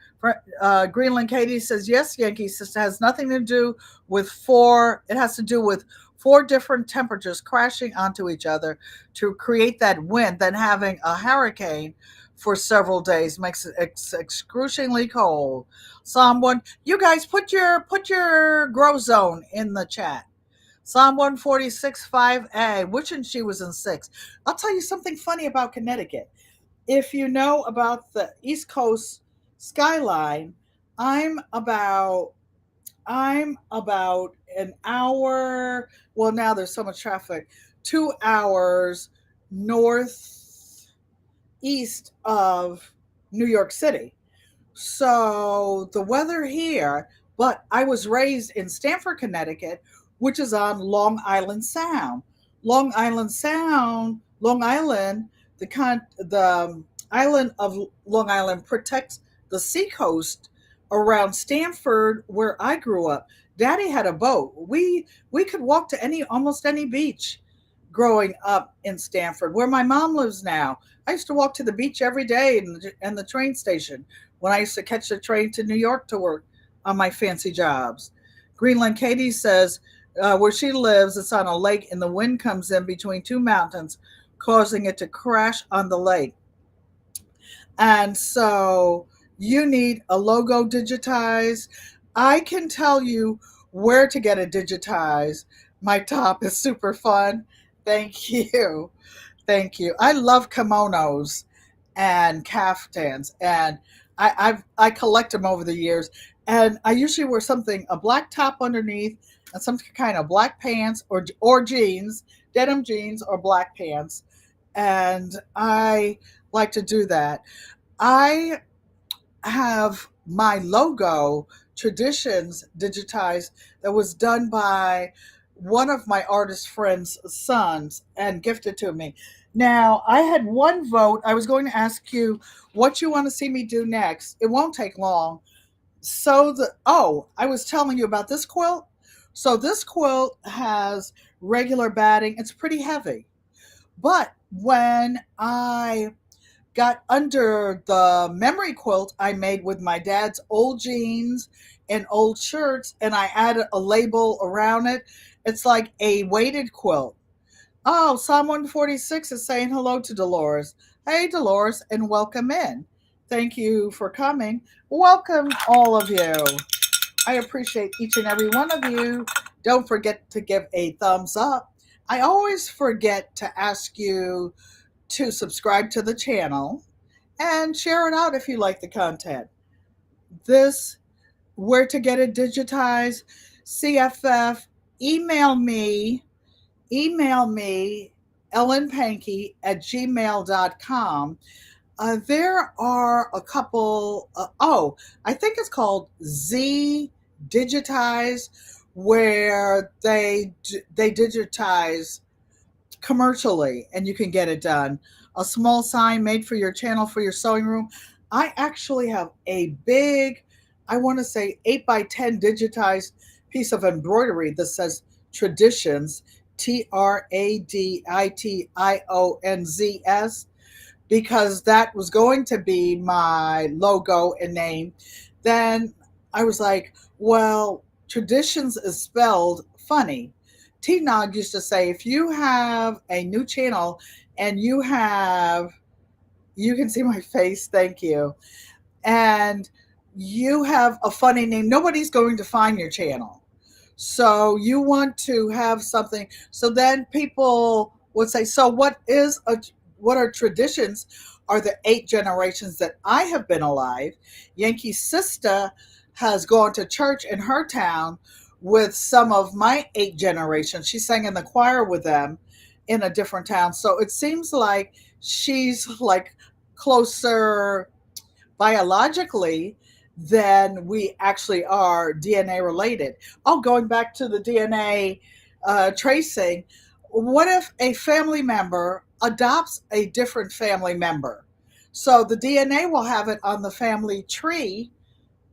Greenland Katy says, yes, Yankee sister, has nothing to do with it has to do with four different temperatures crashing onto each other to create that wind. Then having a hurricane for several days makes it excruciatingly cold. Someone, you guys put your grow zone in the chat. Psalm 146, 5a, which and she was in 6. I'll tell you something funny about Connecticut. If you know about the East Coast skyline, I'm about I'm about an hour. Well, now there's so much traffic. 2 hours northeast of New York City. So the weather here, but I was raised in Stamford, Connecticut, which is on Long Island Sound. Long Island, the island of Long Island protects the seacoast around Stamford, where I grew up. Daddy had a boat. We could walk to almost any beach growing up in Stamford, where my mom lives now. I used to walk to the beach every day and the train station when I used to catch the train to New York to work on my fancy jobs. Greenland Katie says where she lives, it's on a lake, and the wind comes in between two mountains, causing it to crash on the lake. And so you need a logo digitized. I can tell you where to get it digitized. My top is super fun. Thank you. Thank you. I love kimonos and caftans, and I collect them over the years. And I usually wear a black top underneath, and some kind of black pants or jeans, denim jeans or black pants. And I like to do that. I have my logo traditions digitized that was done by one of my artist friends' sons and gifted to me. Now, I had one vote. I was going to ask you what you want to see me do next. It won't take long. I was telling you about this quilt. So this quilt has regular batting. It's pretty heavy. But when I got under the memory quilt I made with my dad's old jeans and old shirts, and I added a label around it. It's like a weighted quilt. Oh, Psalm 146 is saying hello to Dolores. Hey, Dolores, and welcome in. Thank you for coming. Welcome, all of you. I appreciate each and every one of you. Don't forget to give a thumbs up. I always forget to ask you to subscribe to the channel and share it out if you like the content. This, where to get it digitized, CFF, email me, Ellen Pankey at gmail.com. There are a couple, I think it's called Z Digitize, where they digitize commercially and you can get it done. A small sign made for your channel for your sewing room. I actually have a big, I want to say 8x10 digitized piece of embroidery that says traditions, TRADITIONZS, because that was going to be my logo and name. Then I was like, well, traditions is spelled funny. T Nog used to say, if you have a new channel and you can see my face, thank you, and you have a funny name, nobody's going to find your channel. So you want to have something. So then people would say, so what are traditions? Are the 8 generations that I have been alive? Yankee's sister has gone to church in her town with some of my 8 generations. She sang in the choir with them in a different town. So it seems like she's like closer biologically than we actually are DNA related. Oh, going back to the DNA tracing, What if a family member adopts a different family member? So the DNA will have it on the family tree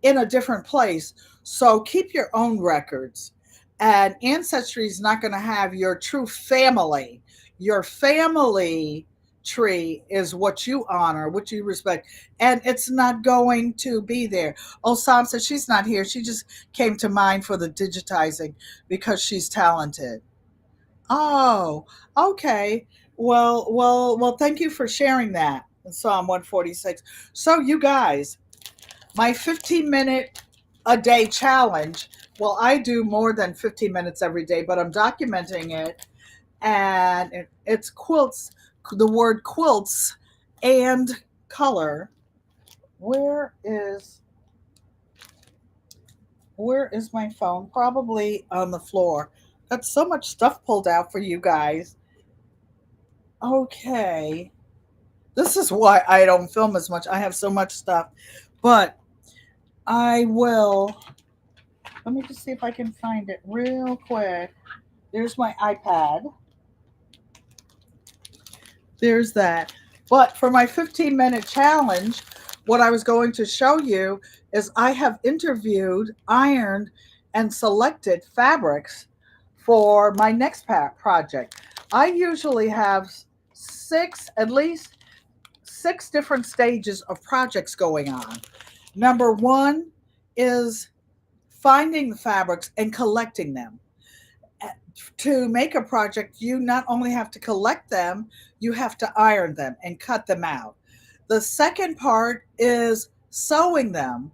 in a different place. So keep your own records. And Ancestry is not going to have your true family. Your family tree is what you honor, what you respect, and it's not going to be there. Oh, Sam said she's not here. She just came to mind for the digitizing because she's talented. Oh, okay. Well, thank you for sharing that in Psalm 146. So, you guys, my 15-minute a day challenge. Well, I do more than 15 minutes every day, but I'm documenting it. And it's quilts, the word quilts and color. Where is where is my phone? Probably on the floor. Got so much stuff pulled out for you guys. Okay. This is why I don't film as much. I have so much stuff. But I will. Let me just see if I can find it real quick. There's my iPad. There's that. But for my 15-minute challenge, what I was going to show you is I have interviewed, ironed, and selected fabrics for my next project. I usually have at least six different stages of projects going on. Number one is finding the fabrics and collecting them. To make a project, you not only have to collect them, you have to iron them and cut them out. The second part is sewing them.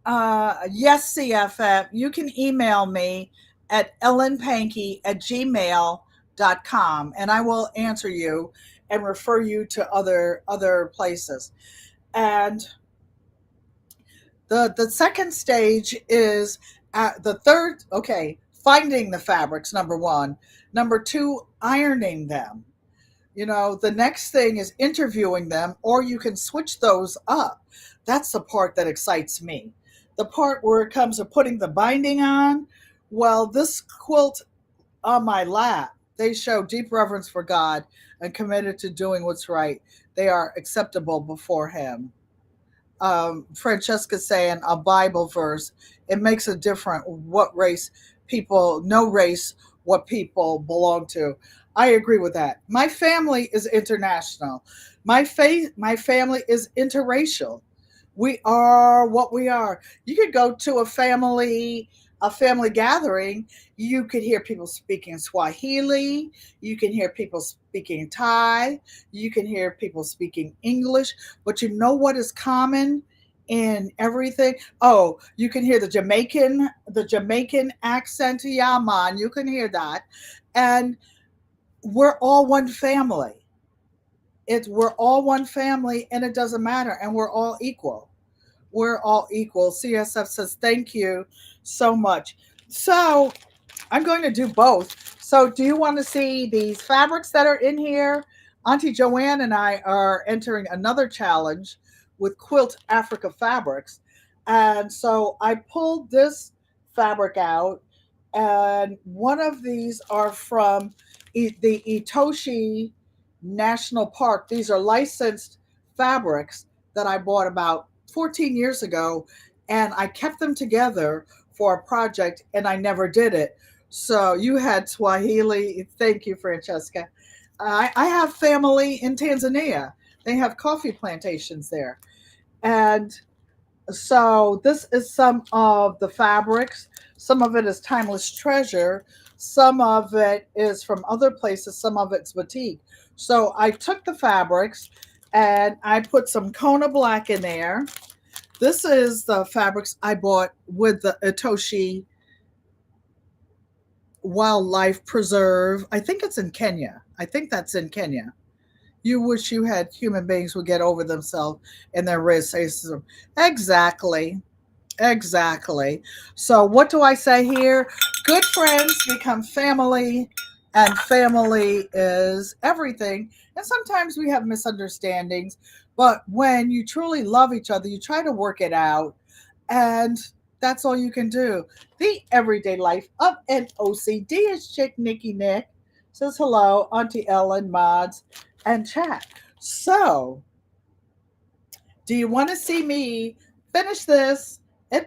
Yes, CFF, you can email me at ellenpankey@gmail.com and I will answer you and refer you to other places. And the second stage is the third, okay, finding the fabrics, number one. Number two, ironing them. The next thing is interviewing them, or you can switch those up. That's the part that excites me. The part where it comes to putting the binding on, well, this quilt on my lap, they show deep reverence for God and committed to doing what's right. They are acceptable before Him. Francesca saying a Bible verse. It makes a difference what race people, no race, what people belong to. I agree with that. My family is international. My family is interracial. We are what we are. You could go to a family gathering. You could hear people speaking Swahili. You can hear people speaking Thai. You can hear people speaking English. But you know what is common in everything? Oh, you can hear the Jamaican accent. Yeah, man, you can hear that. And we're all one family. We're all one family, and it doesn't matter. And we're all equal. We're all equal. CSF says thank you so much. So I'm going to do both. So do you want to see these fabrics that are in here? Auntie Joanne and I are entering another challenge with Quilt Africa fabrics. And so I pulled this fabric out, and one of these are from the Itoshi National Park. These are licensed fabrics that I bought about 14 years ago, and I kept them together for a project, and I never did it. So you had Swahili. Thank you, Francesca. I have family in Tanzania. They have coffee plantations there. And so this is some of the fabrics. Some of it is timeless treasure. Some of it is from other places. Some of it's boutique. So I took the fabrics and I put some Kona black in there. This is the fabrics I bought with the Itoshi Wildlife Preserve. I think it's in Kenya. I think that's in Kenya. You wish you had human beings would get over themselves and their racism. Exactly. Exactly. So, what do I say here? Good friends become family, and family is everything. And sometimes we have misunderstandings, but when you truly love each other, you try to work it out, and that's all you can do. The everyday life of an OCD is Chick Nicky Nick. Says hello, Auntie Ellen, mods, and chat. So, do you want to see me finish this?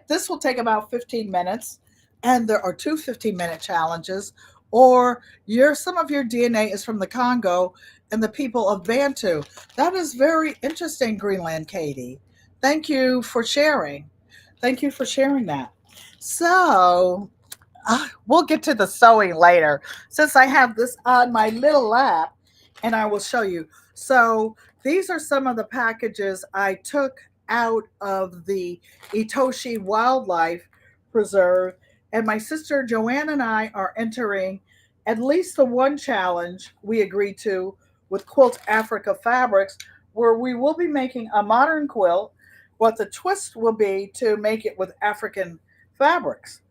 This will take about 15 minutes, and there are two 15-minute challenges. Or some of your DNA is from the Congo and the people of Bantu. That is very interesting, Greenland Katy. Thank you for sharing. Thank you for sharing that. So, we'll get to the sewing later since I have this on my little lap and I will show you. So these are some of the packages I took out of the Itoshi Wildlife Preserve, and my sister Joanne and I are entering at least the one challenge we agreed to with Quilt Africa Fabrics, where we will be making a modern quilt, but the twist will be to make it with African fabrics.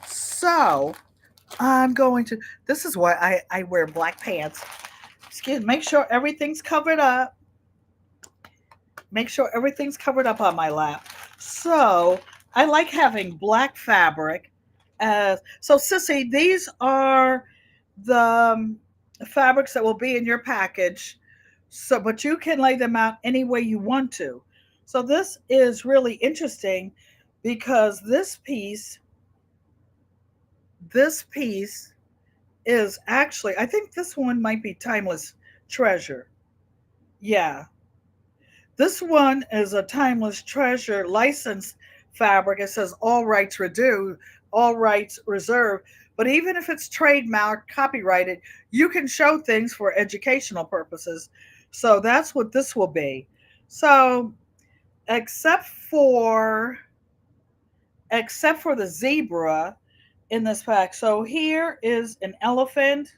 So I'm going to, this is why I wear black pants. Excuse me, make sure everything's covered up. Make sure everything's covered up on my lap. So I like having black fabric. So Sissy, these are the fabrics that will be in your package. So, but you can lay them out any way you want to. So this is really interesting because this piece is actually, I think this one might be Timeless Treasure. Yeah. This one is a Timeless Treasure licensed fabric. It says all rights reserved. But even if it's trademark, copyrighted, you can show things for educational purposes. So that's what this will be. So except for except for the zebra in this pack. So here is an elephant,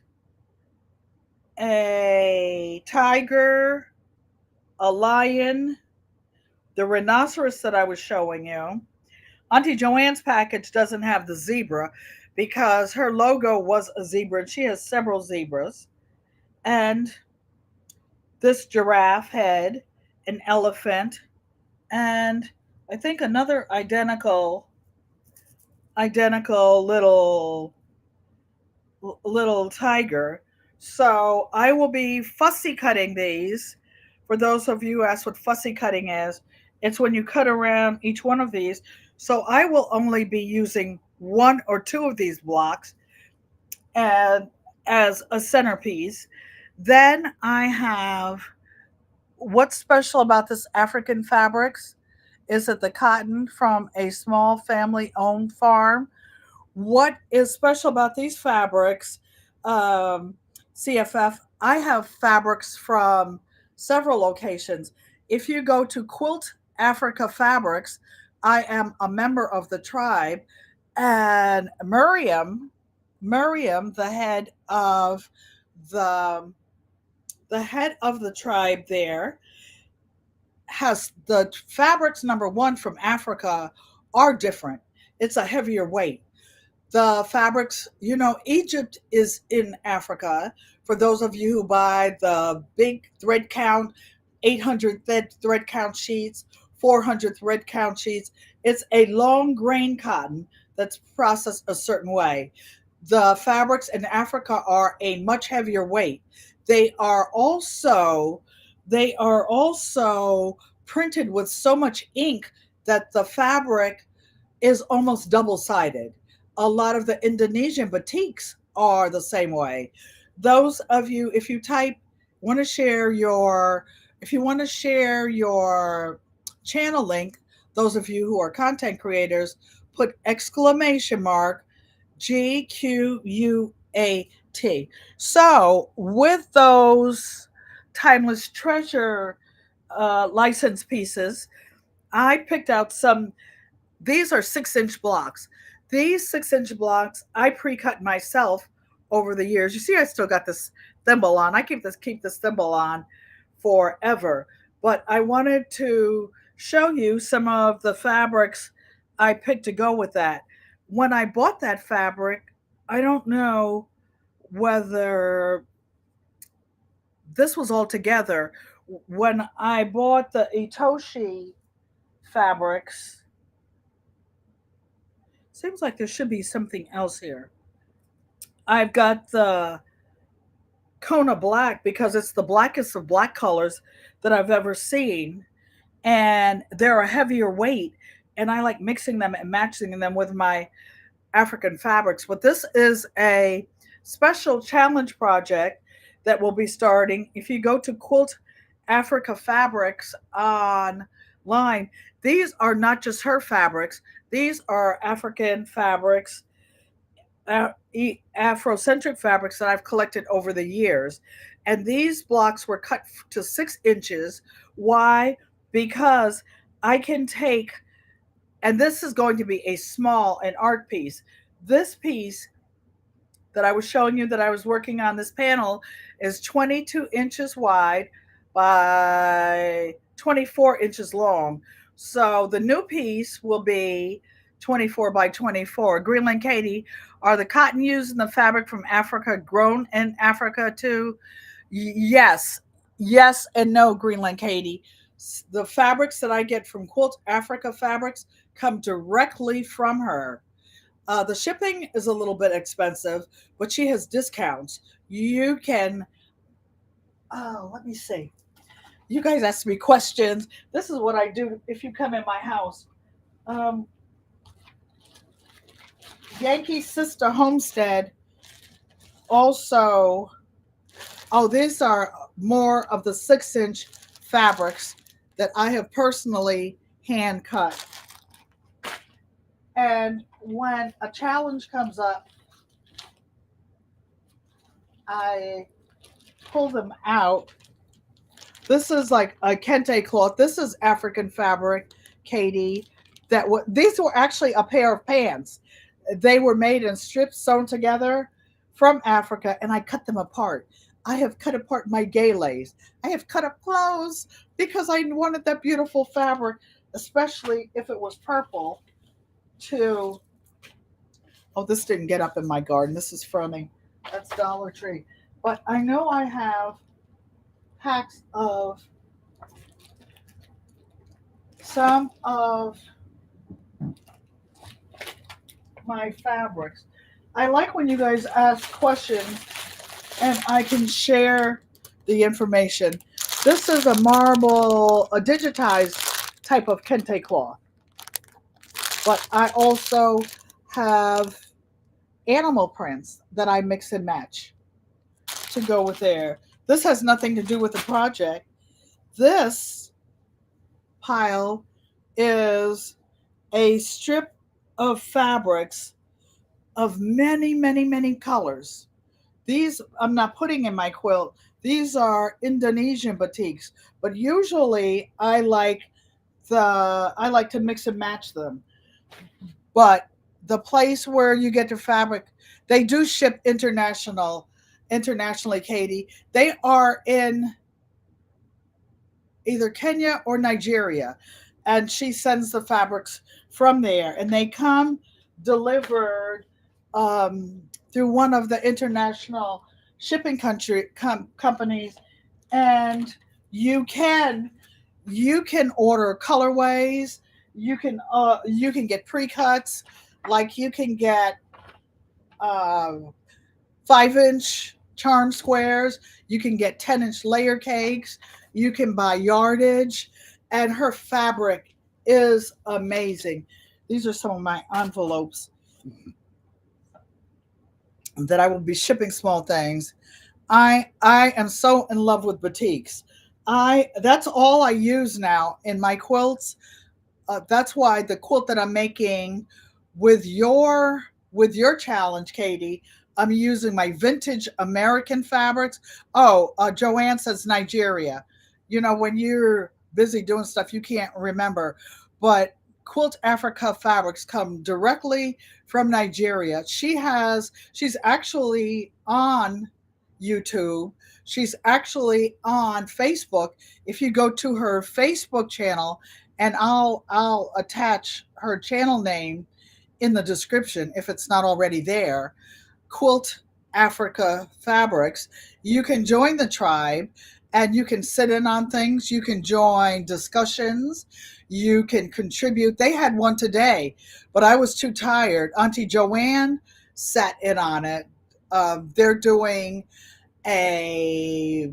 a tiger, a lion, the rhinoceros that I was showing you. Auntie Joanne's package doesn't have the zebra because her logo was a zebra and she has several zebras. And this giraffe head, an elephant, and I think another identical little tiger. So I will be fussy cutting these. For those of you who ask what fussy cutting is, it's when you cut around each one of these. So I will only be using one or two of these blocks and as a centerpiece. Then I have, what's special about this African fabrics is that the cotton from a small family owned farm. What is special about these fabrics, um, CFF? I have fabrics from several locations. If you go to Quilt Africa Fabrics, I am a member of the tribe, and Miriam, the the head of the tribe there, has the fabrics number one from Africa are different. It's a heavier weight. The fabrics, Egypt is in Africa. For those of you who buy the big thread count, 800 thread count sheets, 400 thread count sheets, it's a long grain cotton that's processed a certain way. The fabrics in Africa are a much heavier weight. They are also they are also printed with so much ink that the fabric is almost double sided. A lot of the Indonesian batiks are the same way. Those of you, if you type, want to share your, if you want to share your channel link, those of you who are content creators, put exclamation mark GQUAT. So with those Timeless Treasure license pieces, I picked out some. These are 6-inch blocks. These 6-inch blocks I pre-cut myself over the years. You see, I still got this thimble on. I keep this thimble on forever. But I wanted to show you some of the fabrics I picked to go with that. When I bought that fabric, I don't know whether this was all together. When I bought the Itoshi fabrics, seems like there should be something else here. I've got the Kona Black because it's the blackest of black colors that I've ever seen. And they're a heavier weight. And I like mixing them and matching them with my African fabrics. But this is a special challenge project that will be starting. If you go to Quilt Africa Fabrics online, these are not just her fabrics, these are African fabrics, Afrocentric fabrics that I've collected over the years. And these blocks were cut to 6 inches. Why? Because I can take, and this is going to be a small, an art piece. This piece that I was showing you that I was working on, this panel, is 22 inches wide by 24 inches long. So the new piece will be 24 by 24. Greenland Katy, are the cotton used in the fabric from Africa grown in Africa too? Yes. Yes and no, Greenland Katy. The fabrics that I get from Quilt Africa Fabrics come directly from her. The shipping is a little bit expensive, but she has discounts. You can, oh, let me see. You guys ask me questions. This is what I do if you come in my house. Um, Yankee Sister Homestead also, oh, these are more of the 6 inch fabrics that I have personally hand cut. And when a challenge comes up, I pull them out. This is like a kente cloth. This is African fabric, Katy. These were actually a pair of pants. They were made in strips sewn together from Africa, and I cut them apart. I have cut apart my galays. I have cut up clothes because I wanted that beautiful fabric, especially if it was purple. To Oh, this didn't get up in my garden. This is from that's Dollar Tree. But I know I have packs of some of my fabrics. I like when you guys ask questions and I can share the information. This is a marble, a digitized type of kente cloth. But I also have animal prints that I mix and match to go with there. This has nothing to do with the project. This pile is a strip of fabrics of many, many, many colors. These I'm not putting in my quilt. These are Indonesian batiks, but usually I like to mix and match them. But the place where you get the fabric, they do ship internationally, Katy. They are in either Kenya or Nigeria, and she sends the fabrics from there, and they come delivered through one of the international shipping companies, and you can order colorways. You can get pre-cuts, like you can get uh, 5 inch charm squares. You can get 10-inch layer cakes. You can buy yardage, and her fabric is amazing. These are some of my envelopes that I will be shipping small things. I am so in love with batiks. I That's all I use now in my quilts. That's why the quilt that I'm making with your challenge, Katy, I'm using my vintage American fabrics. Oh, Joanne says Nigeria. You know, when you're busy doing stuff, you can't remember. But Quilt Africa fabrics come directly from Nigeria. She's actually on YouTube. She's actually on Facebook. If you go to her Facebook channel, and I'll attach her channel name in the description if it's not already there. Quilt Africa Fabrics. You can join the tribe and you can sit in on things. You can join discussions. You can contribute. They had one today, but I was too tired. Auntie Joanne sat in on it. They're doing a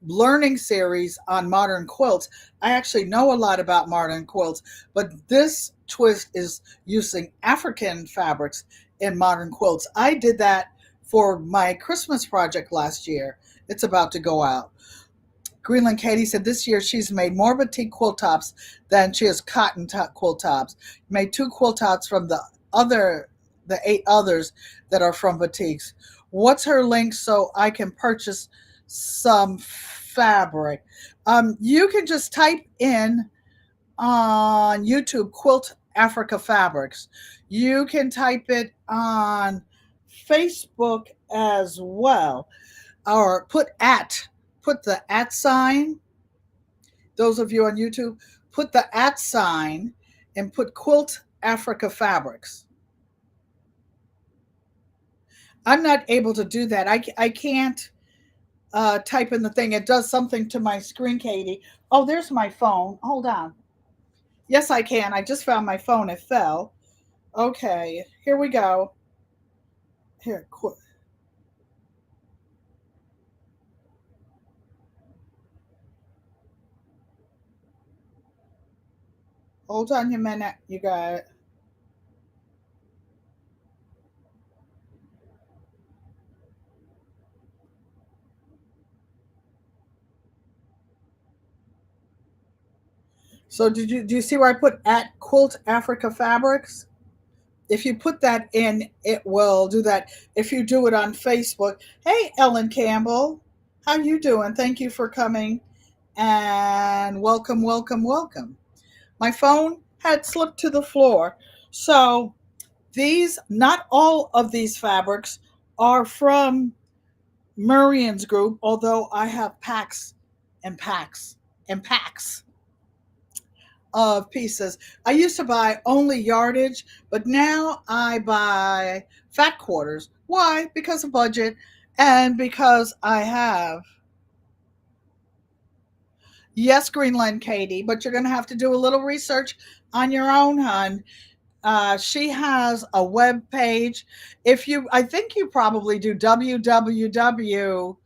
learning series on modern quilts. I actually know a lot about modern quilts, but this twist is using African fabrics in modern quilts. I did that for my Christmas project last year. It's about to go out. Greenland Katy said this year she's made more batik quilt tops than she has cotton quilt tops. Made 2 quilt tops from the 8 others that are from batiks. What's her link so I can purchase some fabric? You can just type in on YouTube Quilt Africa Fabrics. You can type it on Facebook as well, or put the at sign. Those of you on YouTube, put the at sign and put Quilt Africa Fabrics. I'm not able to do that. I can't type in the thing. It does something to my screen, Katy. Oh, there's my phone. Hold on. Yes, I can. I just found my phone. It fell. Okay, here we go. Here, hold on a minute. You got it. So do you see where I put at Quilt Africa Fabrics? If you put that in, it will do that. If you do it on Facebook, hey Ellen Campbell, how you doing? Thank you for coming and welcome, welcome, welcome. My phone had slipped to the floor. So not all of these fabrics are from Murrian's group, although I have packs and packs and packs of pieces. I used to buy only yardage, but now I buy fat quarters. Why? Because of budget and because I have. Yes, Greenland Katy, but you're going to have to do a little research on your own, hon. She has a web page. I think you probably do www.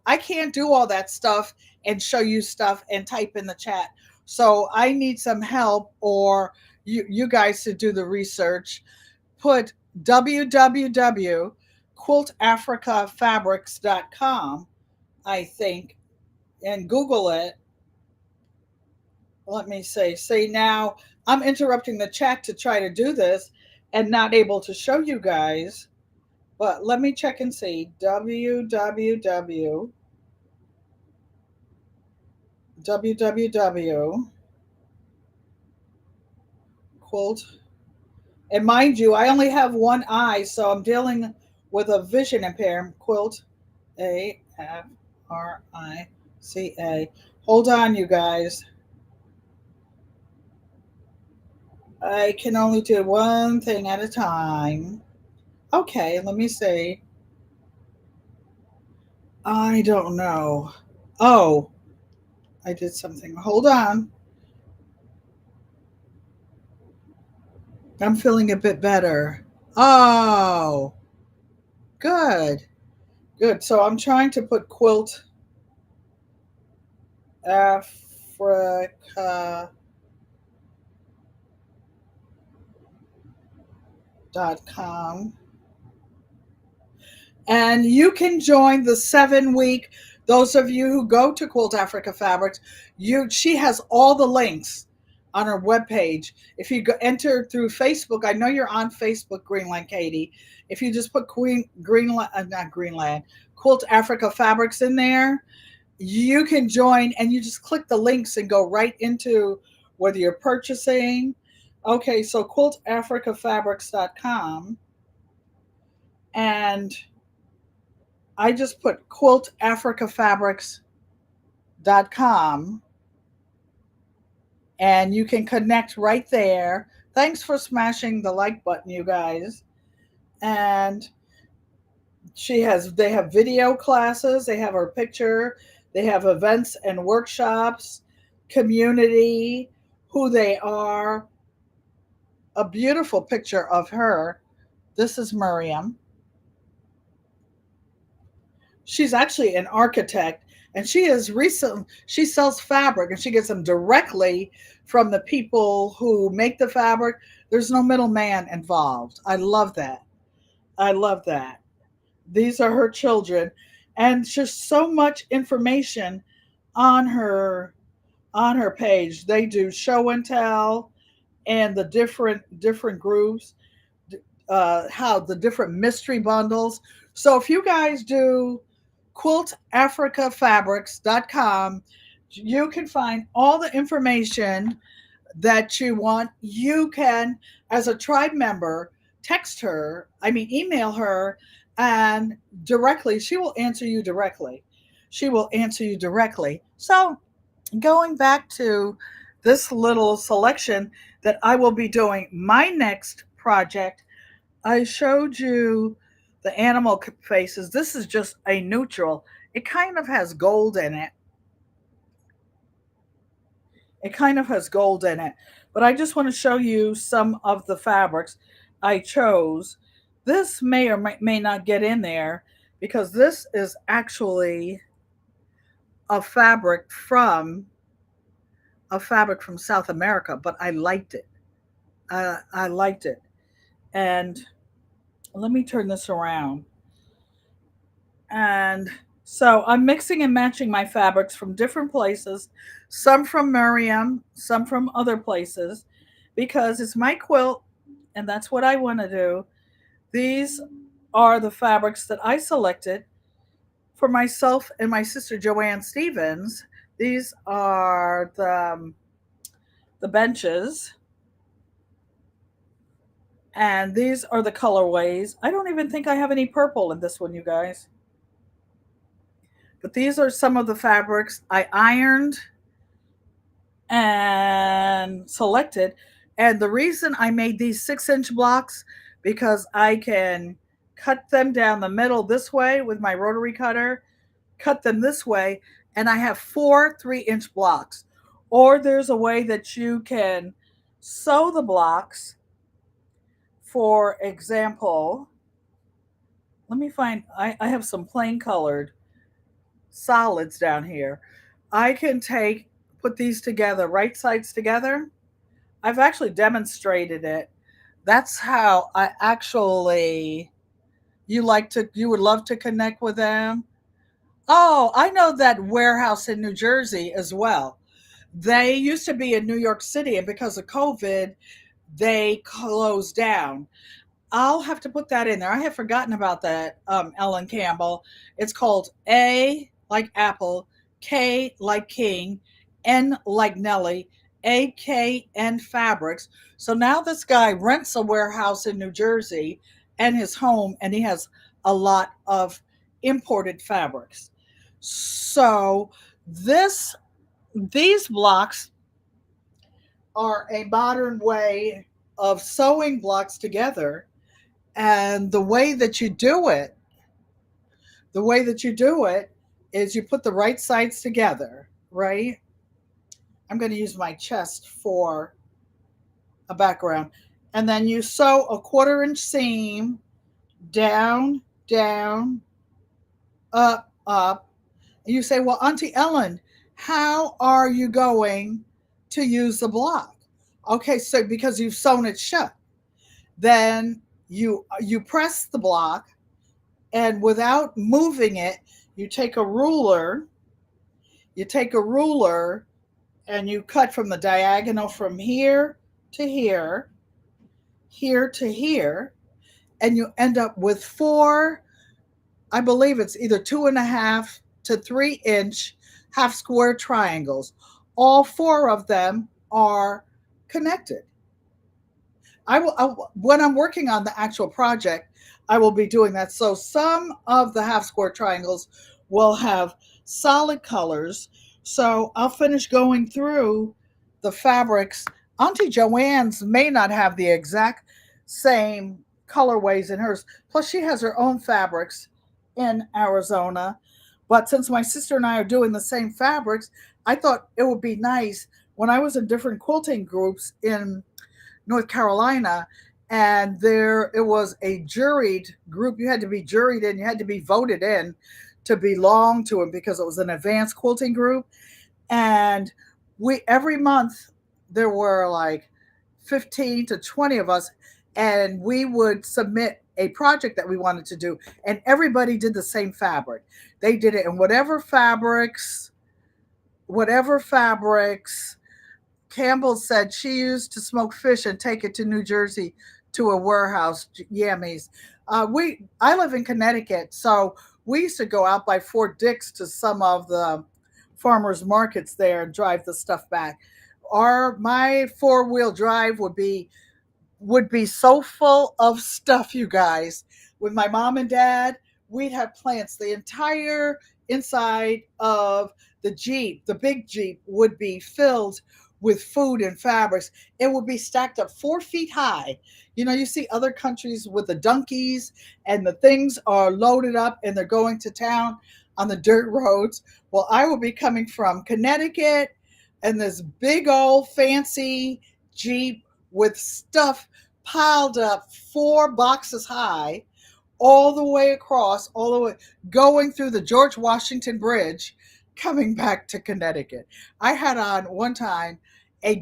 I can't do all that stuff and show you stuff and type in the chat. So I need some help, or you guys to do the research. Put www.quiltafricafabrics.com, I think, and Google it. Let me say now I'm interrupting the chat to try to do this and not able to show you guys. But let me check and see. www. Quilt. And mind you, I only have one eye, so I'm dealing with a vision impairment. Quilt, Africa. Hold on, you guys. I can only do one thing at a time. Okay, let me see. I don't know. Oh, I did something. Hold on. I'm feeling a bit better. Oh, good. Good. So I'm trying to put Quilt Africa.com. And you can join the 7 week. Those of you who go to Quilt Africa Fabrics, she has all the links on her webpage. If you enter through Facebook, I know you're on Facebook, Greenland Katy. If you just put not Greenland, Quilt Africa Fabrics in there, you can join and you just click the links and go right into whether you're purchasing. Okay, so quiltafricafabrics.com, and I just put quiltafricafabrics.com, and you can connect right there. Thanks for smashing the like button, you guys. And they have video classes, they have her picture, they have events and workshops, community, who they are. A beautiful picture of her. This is Miriam. She's actually an architect, and she sells fabric and she gets them directly from the people who make the fabric. There's no middleman involved. I love that. I love that. These are her children, and just so much information on her page. They do show and tell and the different groups, how the different mystery bundles. So if you guys do quiltafricafabrics.com, you can find all the information that you want. You can, as a tribe member, email her, and directly, she will answer you directly. She will answer you directly. So, going back to this little selection that I will be doing, my next project, I showed you the animal faces. This is just a neutral. It kind of has gold in it. It kind of has gold in it. But I just want to show you some of the fabrics I chose. This may or may not get in there because this is actually a fabric from South America, but I liked it. I liked it. And let me turn this around. And so I'm mixing and matching my fabrics from different places, some from Miriam, some from other places, because it's my quilt and that's what I want to do. These are the fabrics that I selected for myself and my sister Joanne Stevens. These are the benches, and these are the colorways. I don't even think I have any purple in this one, you guys. But these are some of the fabrics I ironed and selected. And the reason I made these 6-inch blocks, because I can cut them down the middle this way with my rotary cutter, cut them this way, and I have 4 3-inch blocks. Or there's a way that you can sew the blocks. For example, let me find, I have some plain colored solids down here. I can put these together, right sides together. I've actually demonstrated it. That's how I actually, you would love to connect with them. Oh, I know that warehouse in New Jersey as well. They used to be in New York City, and because of COVID, they closed down. I'll have to put that in there. I have forgotten about that, Ellen Campbell. It's called A like Apple, K like King, N like Nelly, AKN Fabrics. So now this guy rents a warehouse in New Jersey and his home, and he has a lot of imported fabrics. So this these blocks are a modern way of sewing blocks together, and the way that you do it is you put the right sides together, right? I'm going to use my chest for a background. And then you sew a 1/4 inch seam down, down, up, up. And you say, well, Auntie Ellen, how are you going to use the block? Okay, so because you've sewn it shut, then you press the block, and without moving it, you take a ruler, you take a ruler and you cut from the diagonal from here to here, here to here, and you end up with 4, I believe it's either 2.5 to 3-inch half square triangles. All 4 of them are connected. When I'm working on the actual project, I will be doing that. So some of the half square triangles will have solid colors. So I'll finish going through the fabrics. Auntie Joanne's may not have the exact same colorways in hers. Plus, she has her own fabrics in Arizona. But since my sister and I are doing the same fabrics, I thought it would be nice when I was in different quilting groups in North Carolina, And there it was a juried group. You had to be juried in, you had to be voted in to belong to it because it was an advanced quilting group. And we every month there were like 15 to 20 of us, and we would submit a project that we wanted to do, and everybody did the same fabric. They did it in whatever fabrics Campbell said she used to smoke fish and take it to New Jersey to a warehouse. Yammies. I live in Connecticut, so we used to go out by Fort Dix to some of the farmers markets there and drive the stuff back. Our my 4-wheel drive would be so full of stuff, you guys. With my mom and dad, we'd have plants. The entire inside of the Jeep, the big Jeep, would be filled with food and fabrics. It would be stacked up 4 feet high. You know, you see other countries with the donkeys and the things are loaded up and they're going to town on the dirt roads. Well, I would be coming from Connecticut and this big old fancy Jeep with stuff piled up 4 boxes high, all the way across, all the way going through the George Washington Bridge, coming back to Connecticut. I had on one time a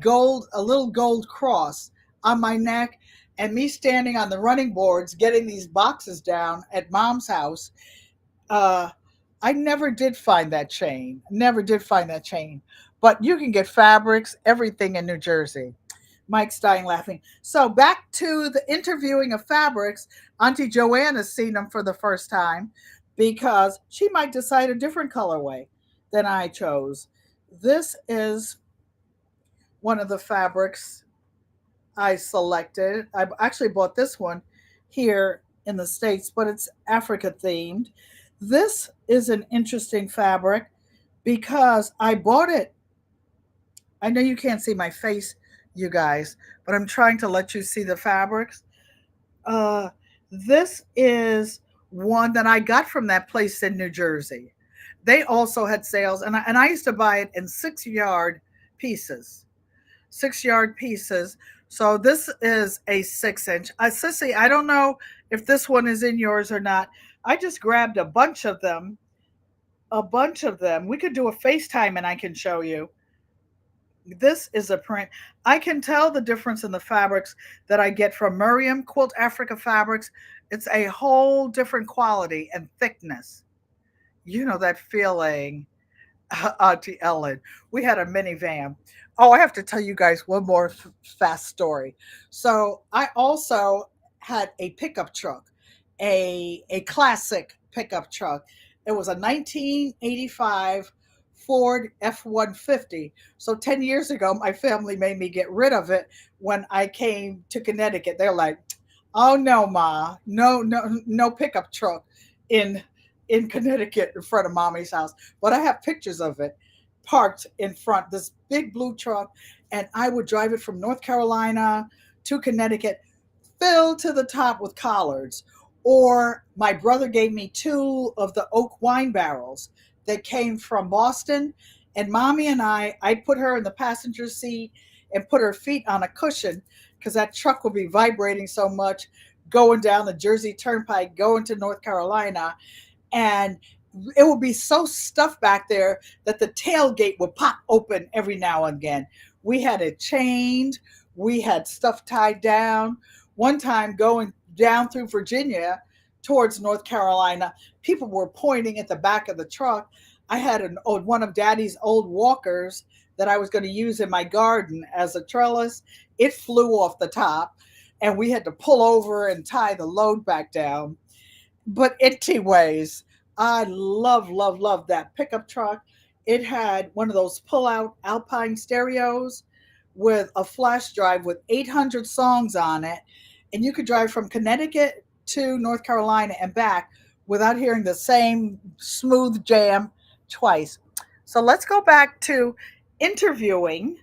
little gold cross on my neck, and me standing on the running boards getting these boxes down at mom's house. Uh, I never did find that chain. Never did find that chain. But you can get fabrics, everything in New Jersey. Mike's dying laughing. So back to the interviewing of fabrics. Auntie Joanna's seen them for the first time because she might decide a different colorway than I chose. This is one of the fabrics I selected. I actually bought this one here in the States, but it's Africa themed. This is an interesting fabric because I bought it. I know you can't see my face, you guys, but I'm trying to let you see the fabrics. Uh, this is one that I got from that place in New Jersey. They also had sales, and I used to buy it in 6 yard pieces. 6 yard pieces. So this is a 6 inch. Sissy, I don't know if this one is in yours or not. I just grabbed a bunch of them. A bunch of them. We could do a FaceTime and I can show you. This is a print. I can tell the difference in the fabrics that I get from Miriam Quilt Africa Fabrics. It's a whole different quality and thickness. You know that feeling, Auntie Ellen. We had a minivan. Oh, I have to tell you guys one more fast story. So I also had a pickup truck, a classic pickup truck. It was a 1985 Ford F-150. So 10 years ago, my family made me get rid of it when I came to Connecticut. They're like, "Oh no, Ma, no, no, no pickup truck in Connecticut in front of Mommy's house." But I have pictures of it parked in front, this big blue truck, and I would drive it from North Carolina to Connecticut, filled to the top with collards. Or my brother gave me 2 of the oak wine barrels that came from Boston. And Mommy and I put her in the passenger seat and put her feet on a cushion because that truck would be vibrating so much going down the Jersey Turnpike, going to North Carolina. And it would be so stuffed back there that the tailgate would pop open every now and again. We had it chained, we had stuff tied down. One time going down through Virginia towards North Carolina, people were pointing at the back of the truck. I had one of Daddy's old walkers that I was going to use in my garden as a trellis. It flew off the top, and we had to pull over and tie the load back down. But anyways, I love, love, love that pickup truck. It had one of those pull-out Alpine stereos with a flash drive with 800 songs on it, and you could drive from Connecticut to North Carolina and back without hearing the same smooth jam twice. So let's go back to interviewing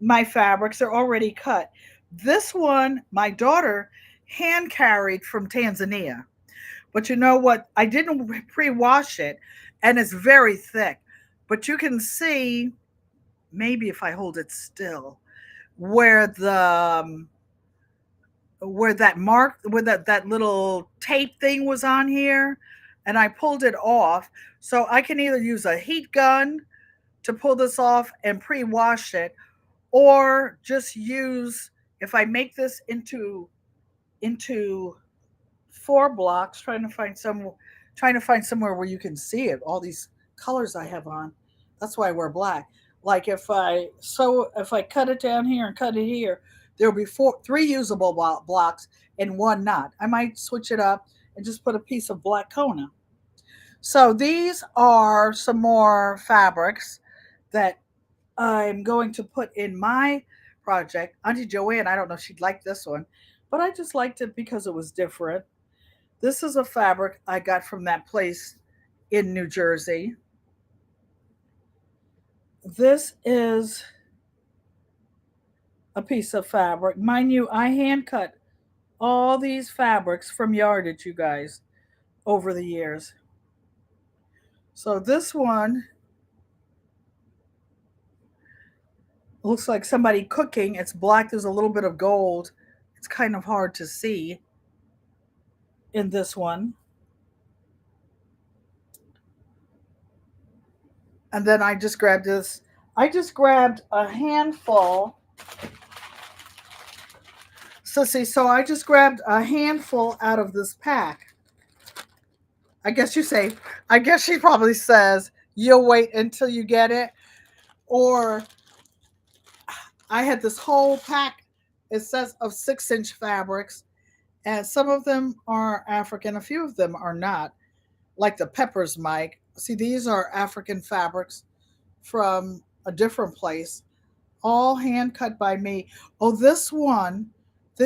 my fabrics. They're already cut. This one, my daughter hand carried from Tanzania. But you know what? I didn't pre-wash it, and it's very thick. But you can see, maybe if I hold it still, where where that mark, where that little tape thing was on here, and I pulled it off. So I can either use a heat gun to pull this off and pre-wash it, or just use, if I make this into 4 blocks, trying to find somewhere where you can see it, all these colors I have on. That's why I wear black. Like if I cut it down here and cut it here, there'll be three usable blocks and one not. I might switch it up and just put a piece of black Kona. So these are some more fabrics that I'm going to put in my project. Auntie Joanne, I don't know if she'd like this one, but I just liked it because it was different. This is a fabric I got from that place in New Jersey. This is a piece of fabric. Mind you, I hand cut all these fabrics from yardage, you guys, over the years. So this one looks like somebody cooking. It's black, there's a little bit of gold. It's kind of hard to see in this one. And then I just grabbed this. I just grabbed a handful. So I just grabbed a handful out of this pack. I guess she probably says, you'll wait until you get it. Or I had this whole pack, it says, of 6-inch fabrics. And some of them are African, a few of them are not. Like the peppers, Mike. See, these are African fabrics from a different place, all hand cut by me. Oh, this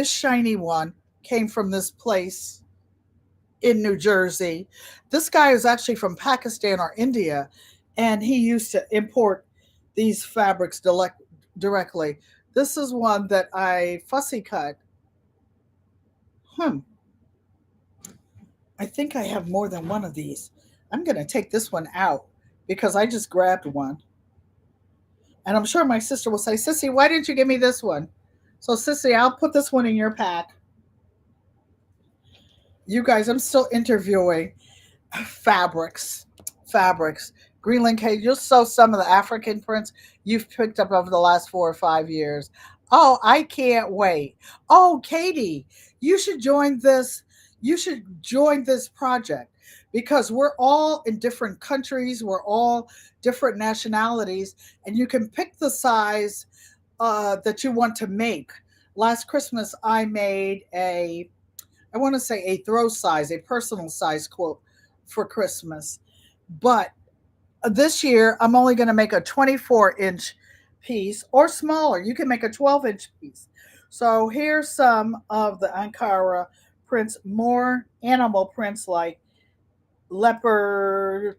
shiny one came from this place in New Jersey. This guy is actually from Pakistan or India, and he used to import these fabrics directly. This is one that I fussy cut. I think I have more than one of these. I'm going to take this one out because I just grabbed one. And I'm sure my sister will say, Sissy, why didn't you give me this one? So, Sissy, I'll put this one in your pack. You guys, I'm still interviewing fabrics. Fabrics. Greenland Katy, you'll sew some of the African prints you've picked up over the last 4 or 5 years. Oh, I can't wait. Oh, Katy, you should join this. You should join this project because we're all in different countries. We're all different nationalities, and you can pick the size that you want to make. Last Christmas, I made I want to say a throw size, a personal size quilt for Christmas. But this year, I'm only going to make a 24-inch piece or smaller. You can make a 12-inch piece. So here's some of the Ankara prints, more animal prints like leopard.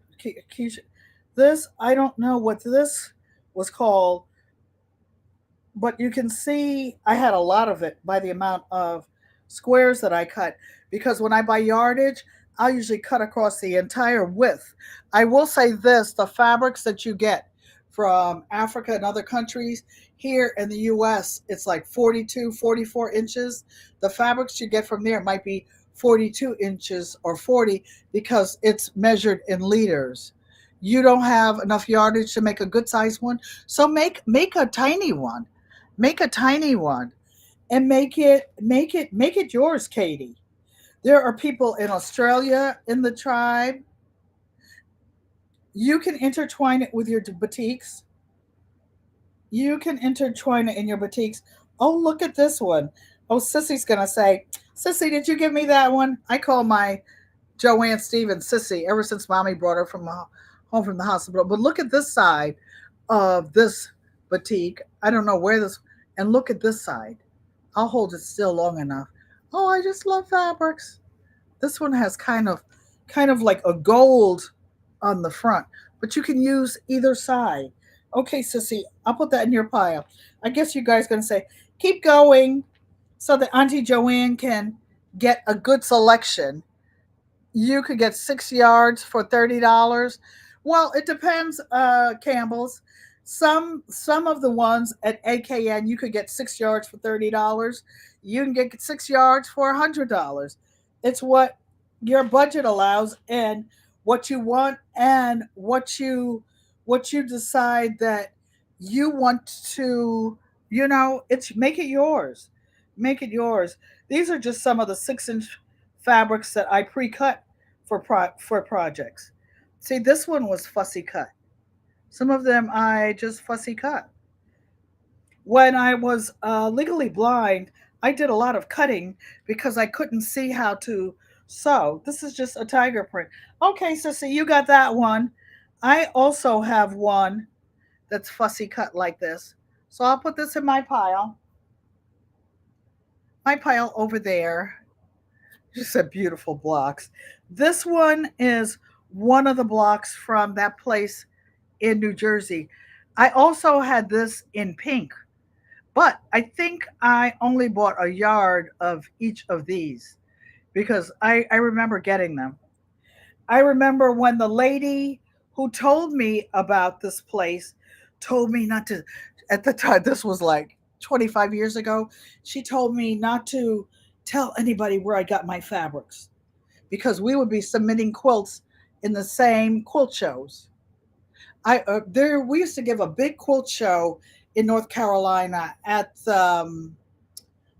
This, I don't know what this was called, but you can see I had a lot of it by the amount of squares that I cut, because when I buy yardage, I usually cut across the entire width. I will say this, the fabrics that you get from Africa and other countries, here in the US, it's like 42, 44 inches. The fabrics you get from there might be 42 inches or 40 because it's measured in liters. You don't have enough yardage to make a good size one, so make a tiny one. Make a tiny one and make it yours, Katy. There are people in Australia in the tribe. You can intertwine it with your boutiques. You can intertwine it in your boutiques. Oh, look at this one. Oh, Sissy's gonna say, Sissy, did you give me that one? I call my Joanne Stevens Sissy ever since Mommy brought her from home from the hospital. But look at this side of this boutique. I don't know where this. And look at this side. I'll hold it still long enough. Oh, I just love fabrics. This one has kind of like a gold on the front, but you can use either side. Okay, Sissy, I'll put that in your pile. I guess you guys gonna say, keep going so that Auntie Joanne can get a good selection. You could get 6 yards for $30. Well, it depends, Campbell's. Some of the ones at AKN you could get 6 yards for $30. You can get 6 yards for $100. It's what your budget allows and what you want and what you decide that you want to, it's make it yours. Make it yours. These are just some of the 6-inch fabrics that I pre-cut for projects. See, this one was fussy cut. Some of them I just fussy cut. When I was legally blind, I did a lot of cutting because I couldn't see how to sew. This is just a tiger print. Okay, Sissy, you got that one. I also have one that's fussy cut like this. So I'll put this in my pile over there. Just a beautiful blocks. This one is one of the blocks from that place in New Jersey. I also had this in pink, but I think I only bought a yard of each of these because I remember getting them. I remember when the lady who told me about this place told me not to, at the time, this was like 25 years ago, she told me not to tell anybody where I got my fabrics because we would be submitting quilts in the same quilt shows. We used to give a big quilt show in North Carolina at the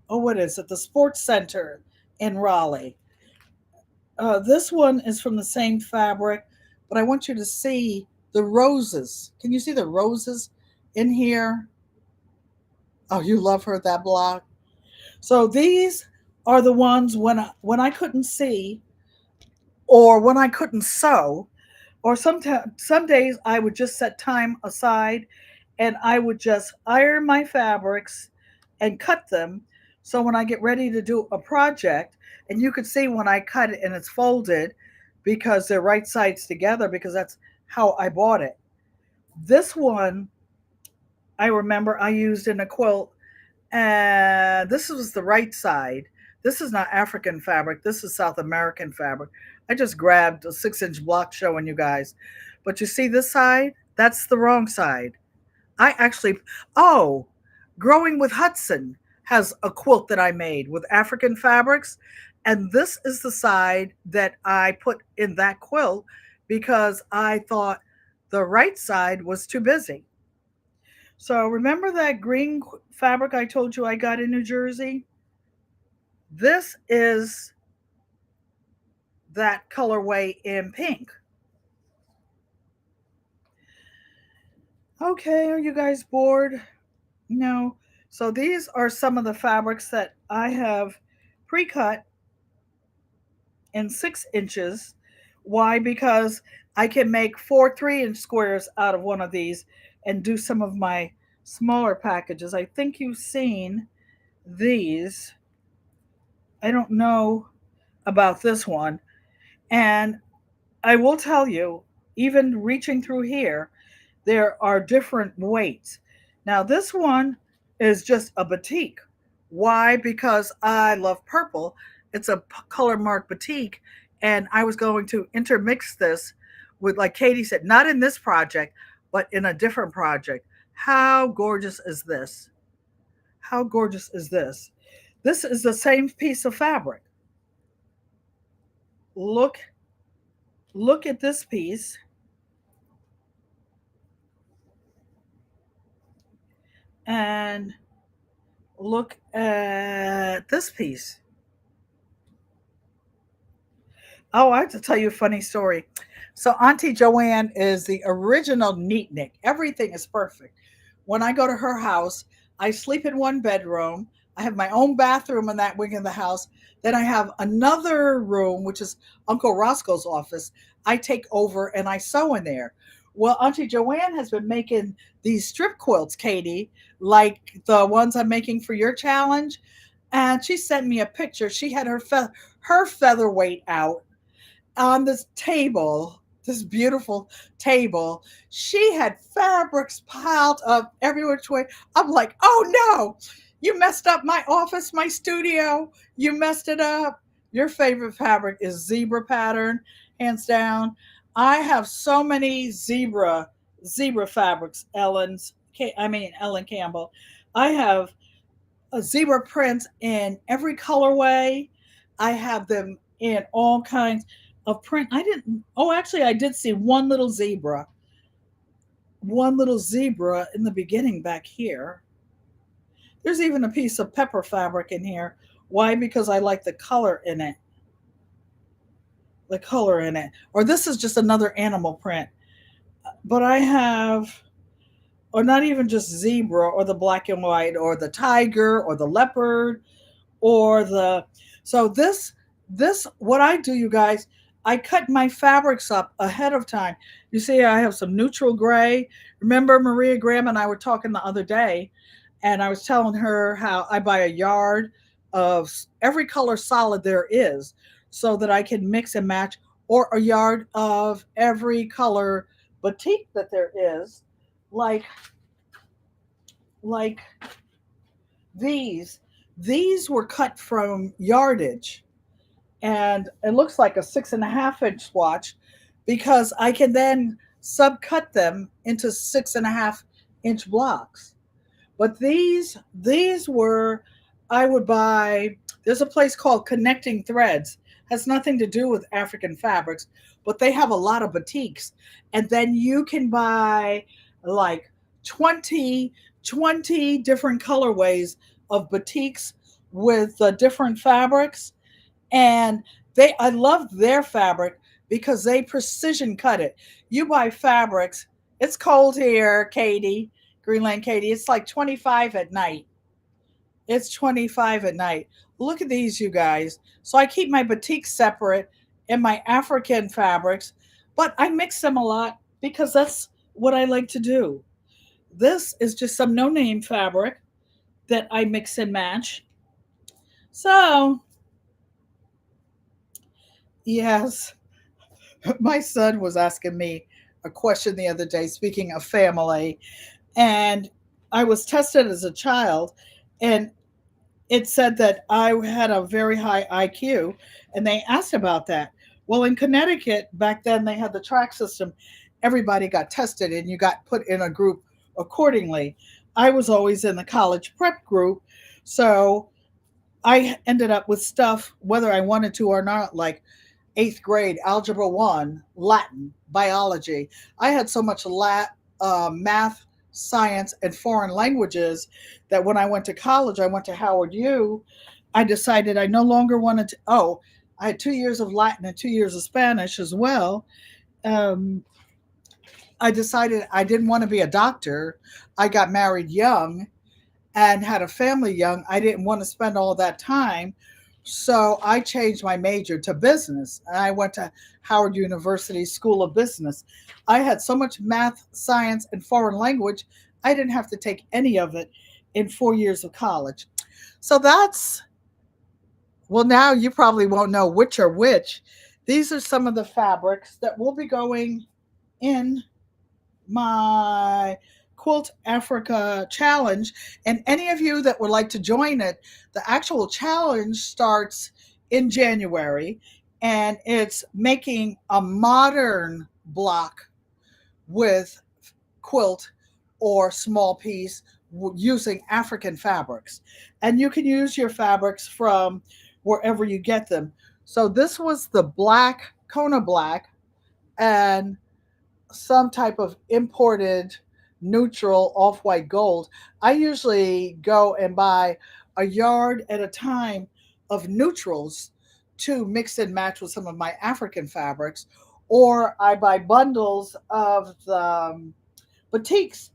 what is it, the Sports Center in Raleigh. This one is from the same fabric, but I want you to see the roses. Can you see the roses in here? Oh, you love her, that block. So these are the ones when I couldn't see or when I couldn't sew, or some days I would just set time aside and I would just iron my fabrics and cut them. So when I get ready to do a project, and you could see when I cut it and it's folded because they're right sides together because that's how I bought it. This one I remember I used in a quilt, and this was the right side. This is not African fabric. This is South American fabric. I just grabbed a 6-inch block showing you guys. But you see this side? That's the wrong side. I actually, oh, Growing with Hudson has a quilt that I made with African fabrics. And this is the side that I put in that quilt because I thought the right side was too busy. So remember that green fabric I told you I got in New Jersey? This is that colorway in pink. Okay, are you guys bored? No. So these are some of the fabrics that I have pre-cut in 6 inches. Why? Because I can make 4 3-inch squares out of one of these and do some of my smaller packages. I think you've seen these. I don't know about this one. And I will tell you, even reaching through here, there are different weights. Now, this one is just a batik. Why? Because I love purple. It's a color mark batik. And I was going to intermix this with, like Katy said, not in this project, but in a different project. How gorgeous is this? How gorgeous is this? This is the same piece of fabric. Look, look at this piece. And look at this piece. Oh, I have to tell you a funny story. So Auntie Joanne is the original neatnik. Everything is perfect. When I go to her house, I sleep in one bedroom. I have my own bathroom in that wing of the house. Then I have another room, which is Uncle Roscoe's office. I take over and I sew in there. Well, Auntie Joanne has been making these strip quilts, Katy, like the ones I'm making for your challenge. And she sent me a picture. She had her featherweight out on this table, this beautiful table. She had fabrics piled up every which way. I'm like, oh no, you messed up my office, my studio. You messed it up. Your favorite fabric is zebra pattern, hands down. I have so many zebra zebra fabrics, Ellen Campbell. I have a zebra prints in every colorway. I have them in all kinds of print. I didn't, oh, actually, I did see one little zebra in the beginning back here. There's even a piece of pepper fabric in here. Why? Because I like the color in it. The color in it. Or this is just another animal print. But I have, or not even just zebra or the black and white or the tiger or the leopard or the, so this what I do, you guys, I cut my fabrics up ahead of time. You see, I have some neutral gray. Remember, Maria Graham and I were talking the other day, and I was telling her how I buy a yard of every color solid there is so that I can mix and match, or a yard of every color batik that there is, like like these. These were cut from yardage, and it looks like a 6.5 inch swatch because I can then subcut them into 6.5 inch blocks. But these were, I would buy. There's a place called Connecting Threads. Has nothing to do with African fabrics, but they have a lot of boutiques, and then you can buy like 20 20 different colorways of boutiques with different fabrics, and I love their fabric because they precision cut it. You buy fabrics. It's cold here, Katy, Greenland Katy. It's like 25 at night. It's 25 at night. Look at these, you guys. So I keep my batik separate and my African fabrics, but I mix them a lot because that's what I like to do. This is just some no name fabric that I mix and match. So, yes, my son was asking me a question the other day, speaking of family, and I was tested as a child, and it said that I had a very high IQ, and they asked about that. Well, in Connecticut, back then they had the track system. Everybody got tested, and you got put in a group accordingly. I was always in the college prep group, so I ended up with stuff, whether I wanted to or not, like eighth grade, Algebra 1, Latin, biology. I had so much math, science, and foreign languages that when I went to college, I went to Howard U. I decided I no longer wanted to. Oh, I had 2 years of Latin and 2 years of Spanish as well. Um, I decided I didn't want to be a doctor. I got married young and had a family young. I didn't want to spend all that time. So I changed my major to business. And I went to Howard University School of Business. I had so much math, science, and foreign language, I didn't have to take any of it in 4 years of college. So that's, well, now you probably won't know which are which. These are some of the fabrics that will be going in my Quilt Africa challenge. And any of you that would like to join it, the actual challenge starts in January, and it's making a modern block with quilt or small piece using African fabrics. And you can use your fabrics from wherever you get them. So this was the black, Kona black, and some type of imported neutral off-white gold. I usually go and buy a yard at a time of neutrals to mix and match with some of my African fabrics, or I buy bundles of the batiks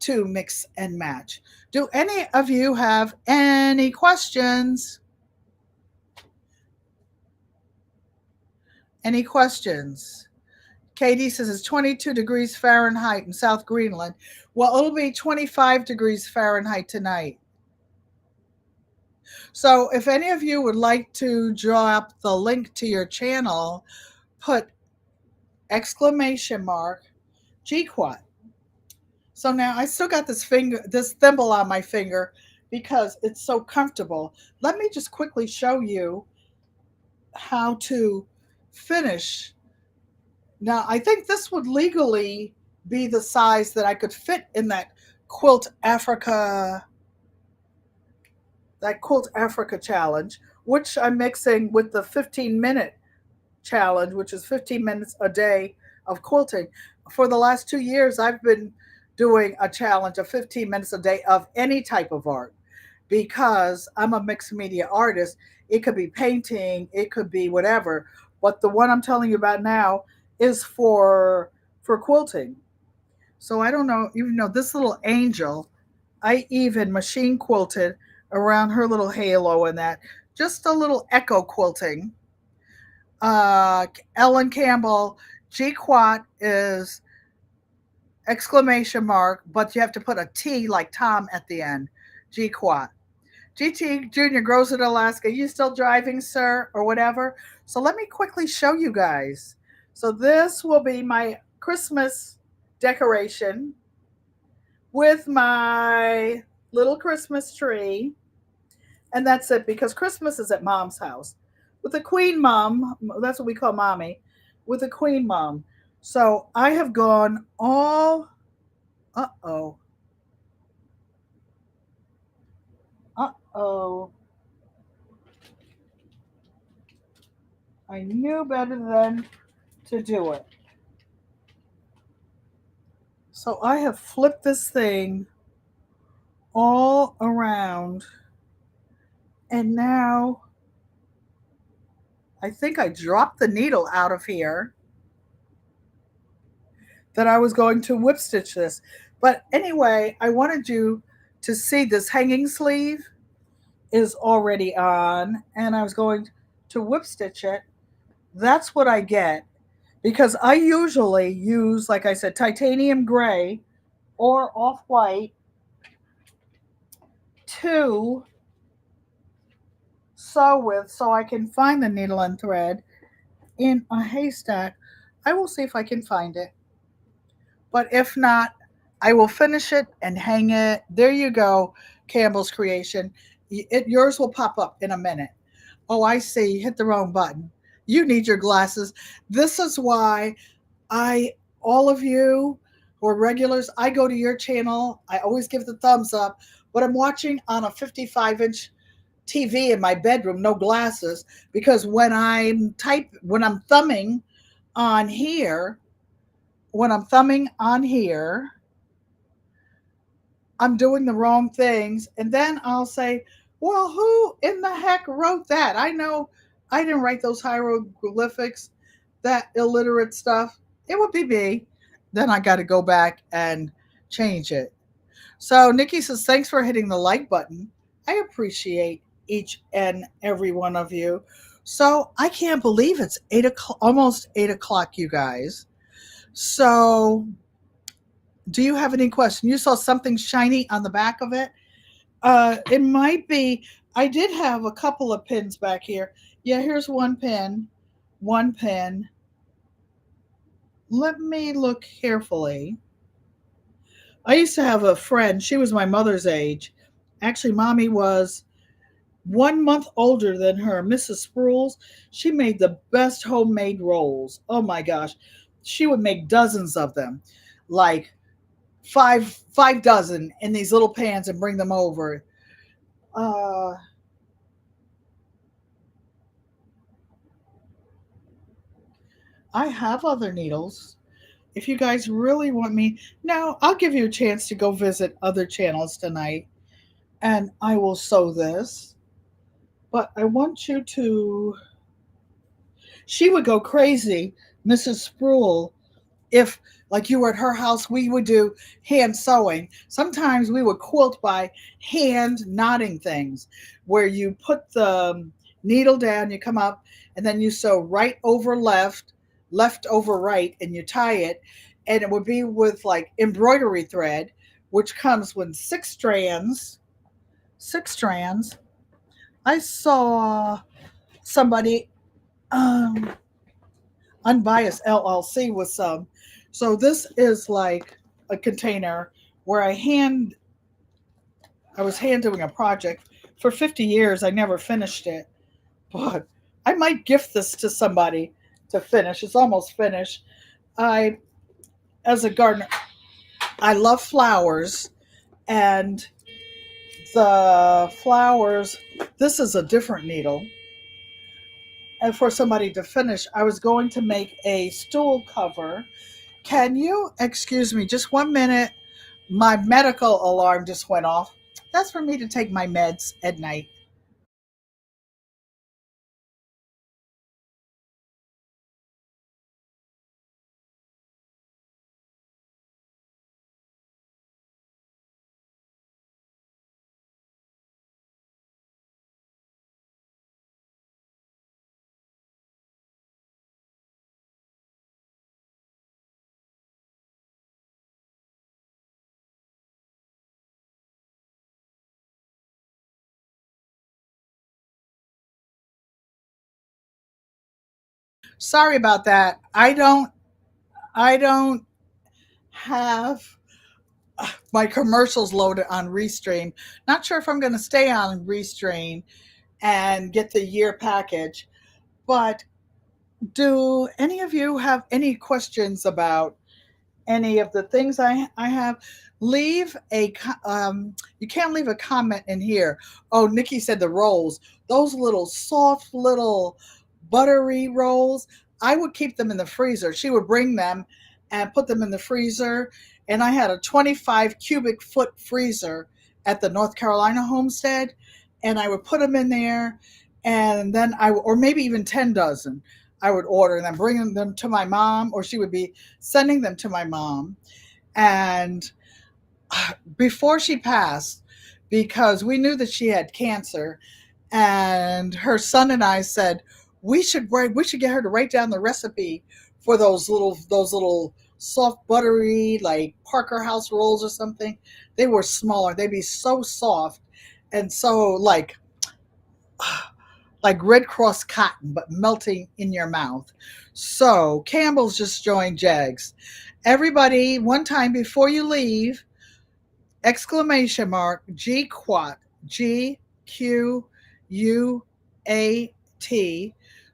to mix and match. Do any of you have any questions? Any questions? Katie says it's 22 degrees Fahrenheit in South Greenland. Well, it'll be 25 degrees Fahrenheit tonight. So, if any of you would like to drop the link to your channel, put exclamation mark GQUAT. So now I still got this thimble on my finger because it's so comfortable. Let me just quickly show you how to finish. Now, I think this would legally be the size that I could fit in that Quilt Africa challenge, which I'm mixing with the 15-minute challenge, which is 15 minutes a day of quilting. For the last 2 years, I've been doing a challenge of 15 minutes a day of any type of art because I'm a mixed media artist. It could be painting, it could be whatever. But the one I'm telling you about now is for quilting. So I don't know, even though this little angel, I even machine quilted around her little halo and that. Just a little echo quilting. Ellen Campbell, GQUAT is exclamation mark, but you have to put a T like Tom at the end. GQUAT. GT Junior grows in Alaska. You still driving, sir, or whatever? So let me quickly show you guys. So this will be my Christmas decoration with my little Christmas tree. And that's it because Christmas is at mom's house. With the queen mom, that's what we call mommy, with the queen mom. So I have gone all, uh oh, I knew better than to do it. So I have flipped this thing all around, and now I think I dropped the needle out of here that I was going to whip stitch this. But anyway, I wanted you to see this hanging sleeve is already on, and I was going to whip stitch it. That's what I get because I usually use, like I said, titanium gray or off white to sew with so I can find the needle and thread in a haystack. I will see if I can find it. But if not, I will finish it and hang it. There you go, Campbell's creation. Yours will pop up in a minute. Oh, I see. You hit the wrong button. You need your glasses. This is why all of you who are regulars, I go to your channel. I always give the thumbs up, but I'm watching on a 55-inch TV in my bedroom, no glasses, because when I'm thumbing on here, when I'm thumbing on here, I'm doing the wrong things. And then I'll say, well, who in the heck wrote that? I know I didn't write those hieroglyphics, that illiterate stuff. It would be me. Then I got to go back and change it. So Nikki says, thanks for hitting the like button. I appreciate each and every one of you. So I can't believe it's 8 o'clock, almost 8 o'clock, you guys. So do you have any question? You saw something shiny on the back of it. It might be. I did have a couple of pins back here. Yeah, here's one pin. One pin. Let me look carefully. I used to have a friend. She was my mother's age. Actually, mommy was 1 month older than her, Mrs. Sprules. She made the best homemade rolls. Oh my gosh. She would make dozens of them, like five dozen in these little pans and bring them over. Uh, I have other needles. If you guys really want me, now I'll give you a chance to go visit other channels tonight and I will sew this. But I want you to. She would go crazy, Mrs. Sproul, if like you were at her house, we would do hand sewing. Sometimes we would quilt by hand knotting things where you put the needle down, you come up, and then you sew right over left, left over right, and you tie it. And it would be with like embroidery thread, which comes with 6 strands. 6 strands. I saw somebody Unbiased LLC with some. So this is like a container where I was hand doing a project for 50 years. I never finished it, but I might gift this to somebody to finish. It's almost finished. I as a gardener, I love flowers, and the flowers, this is a different needle. And for somebody to finish, I was going to make a stool cover. Can you excuse me just 1 minute? My medical alarm just went off. That's for me to take my meds at night. Sorry about that. I don't have my commercials loaded on Restream. Not sure if I'm going to stay on Restream and get the year package, but do any of you have any questions about any of the things I have? Leave a you can't leave a comment in here. Oh, Nikki said the rolls, those little soft little buttery rolls, I would keep them in the freezer. She would bring them and put them in the freezer, and I had a 25 cubic foot freezer at the North Carolina homestead, and I would put them in there, and then or maybe even 10 dozen, I would order and then bring them to my mom, or she would be sending them to my mom. And before she passed, because we knew that she had cancer, and her son and I said we should get her to write down the recipe for those little soft buttery like Parker House rolls or something. They were smaller. They'd be so soft and so like Red Cross cotton, but melting in your mouth. So Campbell's just joined Jags. Everybody, one time before you leave, exclamation mark GQUAT, GQUAT,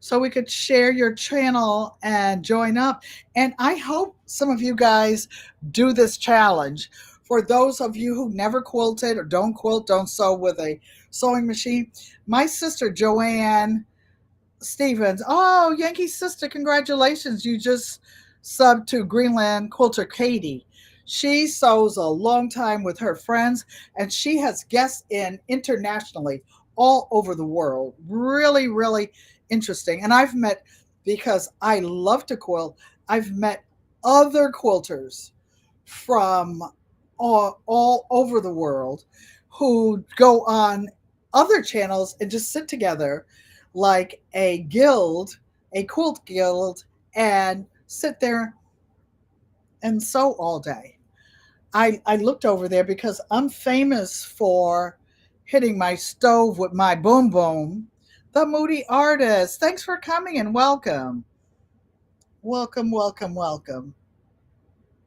so we could share your channel and join up. And I hope some of you guys do this challenge. For those of you who never quilted or don't quilt, don't sew with a sewing machine, my sister Joanne Stevens. Oh, Yankee sister, congratulations. You just subbed to Greenland quilter Katy. She sews a long time with her friends, and she has guests in internationally all over the world. Really, really interesting. And I've met, because I love to quilt, I've met other quilters from all over the world who go on other channels and just sit together like a guild, a quilt guild, and sit there and sew all day. I looked over there because I'm famous for hitting my stove with my boom boom. The Moody Artist. Thanks for coming and welcome. Welcome, welcome, welcome.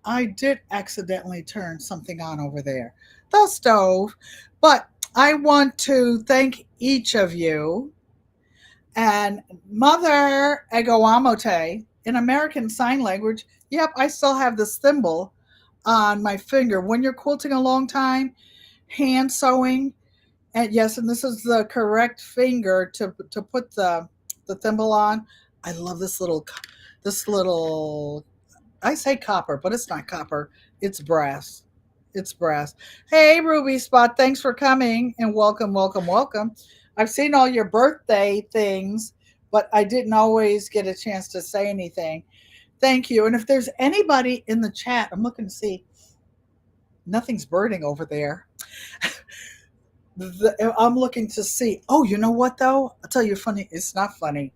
I did accidentally turn something on over there, the stove. But I want to thank each of you. And Mother Egoamote in American Sign Language, yep, I still have this thimble on my finger. When you're quilting a long time, hand sewing, and yes, and this is the correct finger to put the thimble on. I love this little I say copper, but it's not copper. It's brass. It's brass. Hey, Ruby Spot, thanks for coming and welcome, welcome, welcome. I've seen all your birthday things, but I didn't always get a chance to say anything. Thank you. And if there's anybody in the chat, I'm looking to see. Nothing's burning over there. I'm looking to see. Oh, you know what though? I'll tell you funny. It's not funny.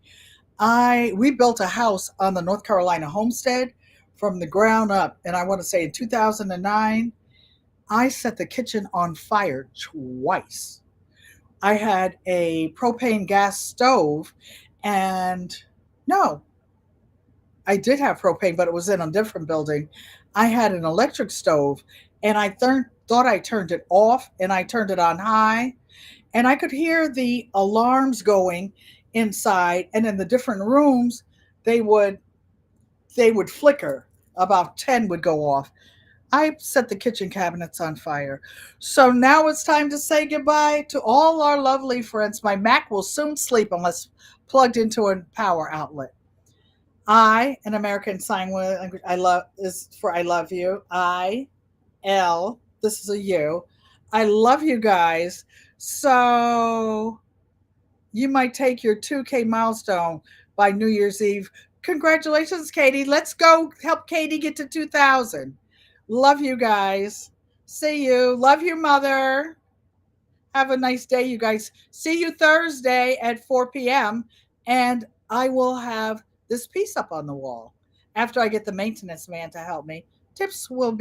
We built a house on the North Carolina homestead from the ground up, and I want to say in 2009, I set the kitchen on fire twice. I had a propane gas stove, and no, I did have propane, but it was in a different building. I had an electric stove, and thought I turned it off, and I turned it on high, and I could hear the alarms going inside, and in the different rooms, they would they would flicker. about 10 would go off. I set the kitchen cabinets on fire. So now it's time to say goodbye to all our lovely friends. My Mac will soon sleep unless plugged into a power outlet. I, an American Sign Language, I love is for I love you. This is a you. I love you guys. So you might take your 2K milestone by New Year's Eve. Congratulations, Katy. Let's go help Katy get to 2,000. Love you guys. See you. Love you, mother. Have a nice day, you guys. See you Thursday at 4 p.m. And I will have this piece up on the wall after I get the maintenance man to help me. Tips will be